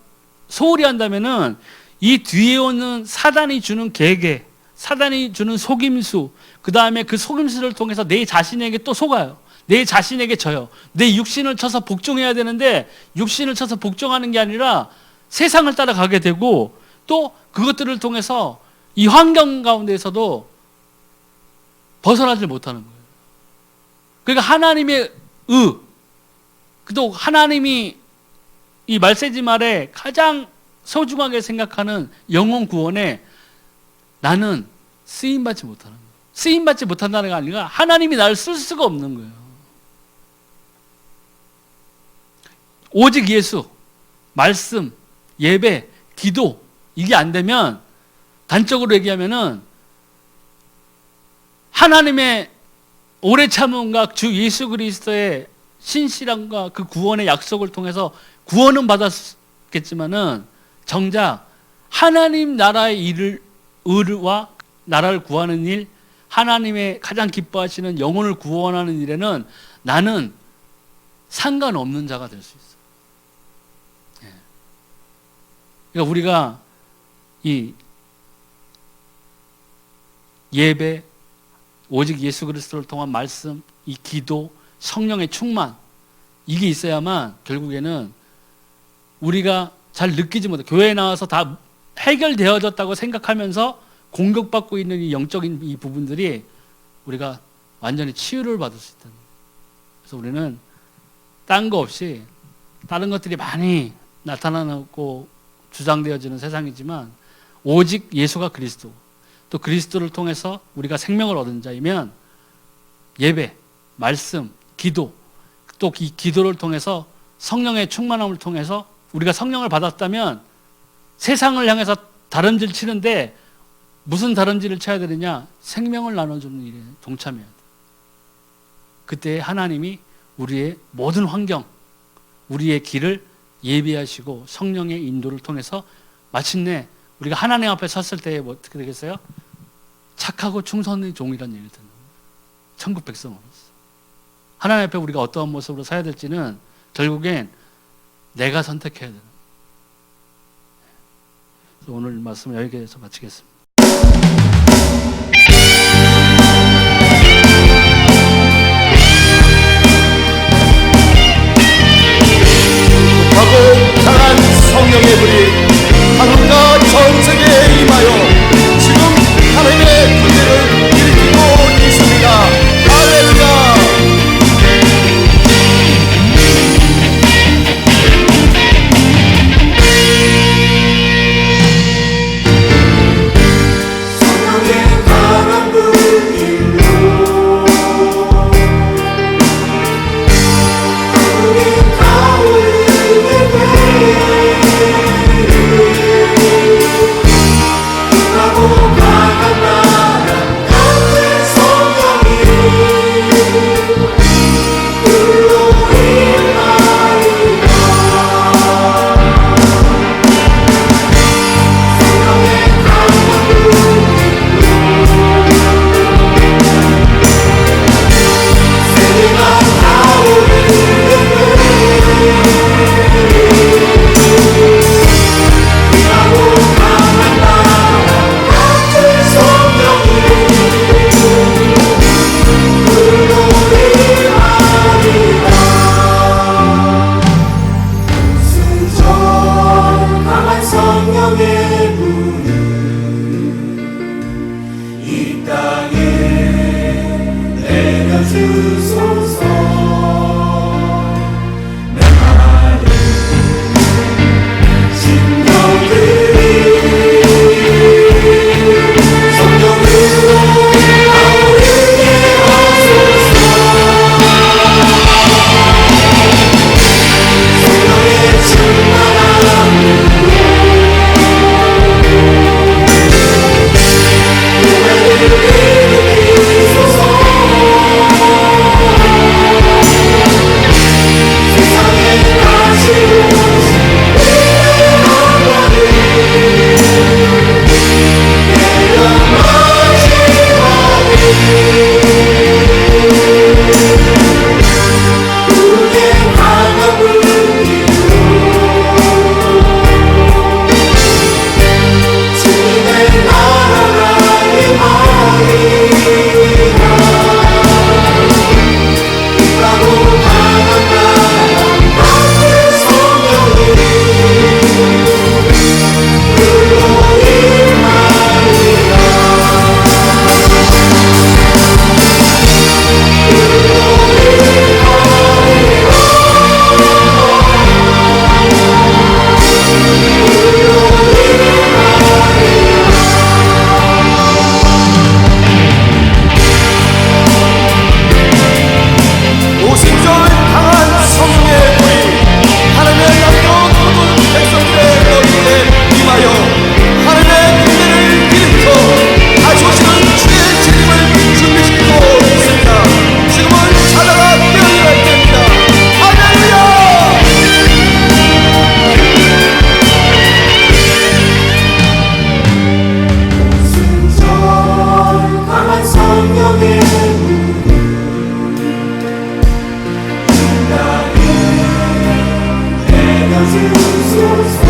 소홀히 한다면은 이 뒤에 오는 사단이 주는 계계, 사단이 주는 속임수, 그 다음에 그 속임수를 통해서 내 자신에게 또 속아요. 내 자신에게 져요. 내 육신을 쳐서 복종해야 되는데 육신을 쳐서 복종하는 게 아니라 세상을 따라가게 되고 또 그것들을 통해서 이 환경 가운데에서도 벗어나질 못하는 거예요. 그러니까 하나님의 또 하나님이 이 말세지 말에 가장 소중하게 생각하는 영혼 구원에 나는 쓰임받지 못하는 거예요. 쓰임받지 못한다는 게 아니라 하나님이 나를 쓸 수가 없는 거예요. 오직 예수, 말씀, 예배, 기도 이게 안 되면 단적으로 얘기하면은 하나님의 오래 참음과 주 예수 그리스도의 신실함과 그 구원의 약속을 통해서 구원은 받았겠지만은 정작 하나님 나라의 일과 나라를 구하는 일, 하나님의 가장 기뻐하시는 영혼을 구원하는 일에는 나는 상관없는 자가 될 수 있어요. 그러니까 우리가 이 예배, 오직 예수 그리스도를 통한 말씀, 이 기도, 성령의 충만 이게 있어야만 결국에는 우리가 잘 느끼지 못해 교회에 나와서 다 해결되어졌다고 생각하면서 공격받고 있는 이 영적인 이 부분들이 우리가 완전히 치유를 받을 수 있다는 거예요. 그래서 우리는 딴 거 없이 다른 것들이 많이 나타나고 주장되어지는 세상이지만 오직 예수가 그리스도, 또 그리스도를 통해서 우리가 생명을 얻은 자이면 예배, 말씀, 기도, 또 이 기도를 통해서 성령의 충만함을 통해서 우리가 성령을 받았다면 세상을 향해서 다름질 치는데 무슨 다름질을 쳐야 되느냐? 생명을 나눠주는 일에 동참해야 돼. 그때 하나님이 우리의 모든 환경, 우리의 길을 예비하시고 성령의 인도를 통해서 마침내 우리가 하나님 앞에 섰을 때 어떻게 되겠어요? 착하고 충성의 종이라는 얘기를 듣는 거예요. 천국 백성으로서. 하나님 앞에 우리가 어떠한 모습으로 서야 될지는 결국엔 내가 선택해야 되는 거예요. 오늘 말씀을 여기에서 마치겠습니다.
하고 강한 성령의 불이 한국과 전 세계에 임하여 지금 하나님의 군대를 일으키고 있습니다. 할렐루야.
성령의 강한 불길로 우리 가운데 하고 강한 나라 같은 성령이 불로 임하리라. 성령의 강한 불길로 세계가 타오르는 하고 강한 나라 같은 성령이 불로 임하리라. 순전 강한 성령의 불이 이 땅에 내려주소서. 내 마른 심령들이 성령으로 타오르게 하소서. 성령의 충만함으로 교회를 일으키소서. 세상에 다시 오신 영광을 우리의 강한 불길로 주님의 나라가 임하리라. 빛나고 강한 나라 같은 성령이 불로 임하리라.
오심절 강한 성령의 불이 하나님의 약속 모든 백성들의 머리에 임하여 하나님의 군대를 일으켜 다시 오시는 주의 재림을 준비시키고 있습니다. 지금은 자다가 깨어나야 됩니다. 할렐루야.
순전 강한 성령의 불이 이 땅에 내려주소서.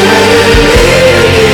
성령들로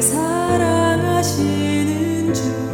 사랑하시는 주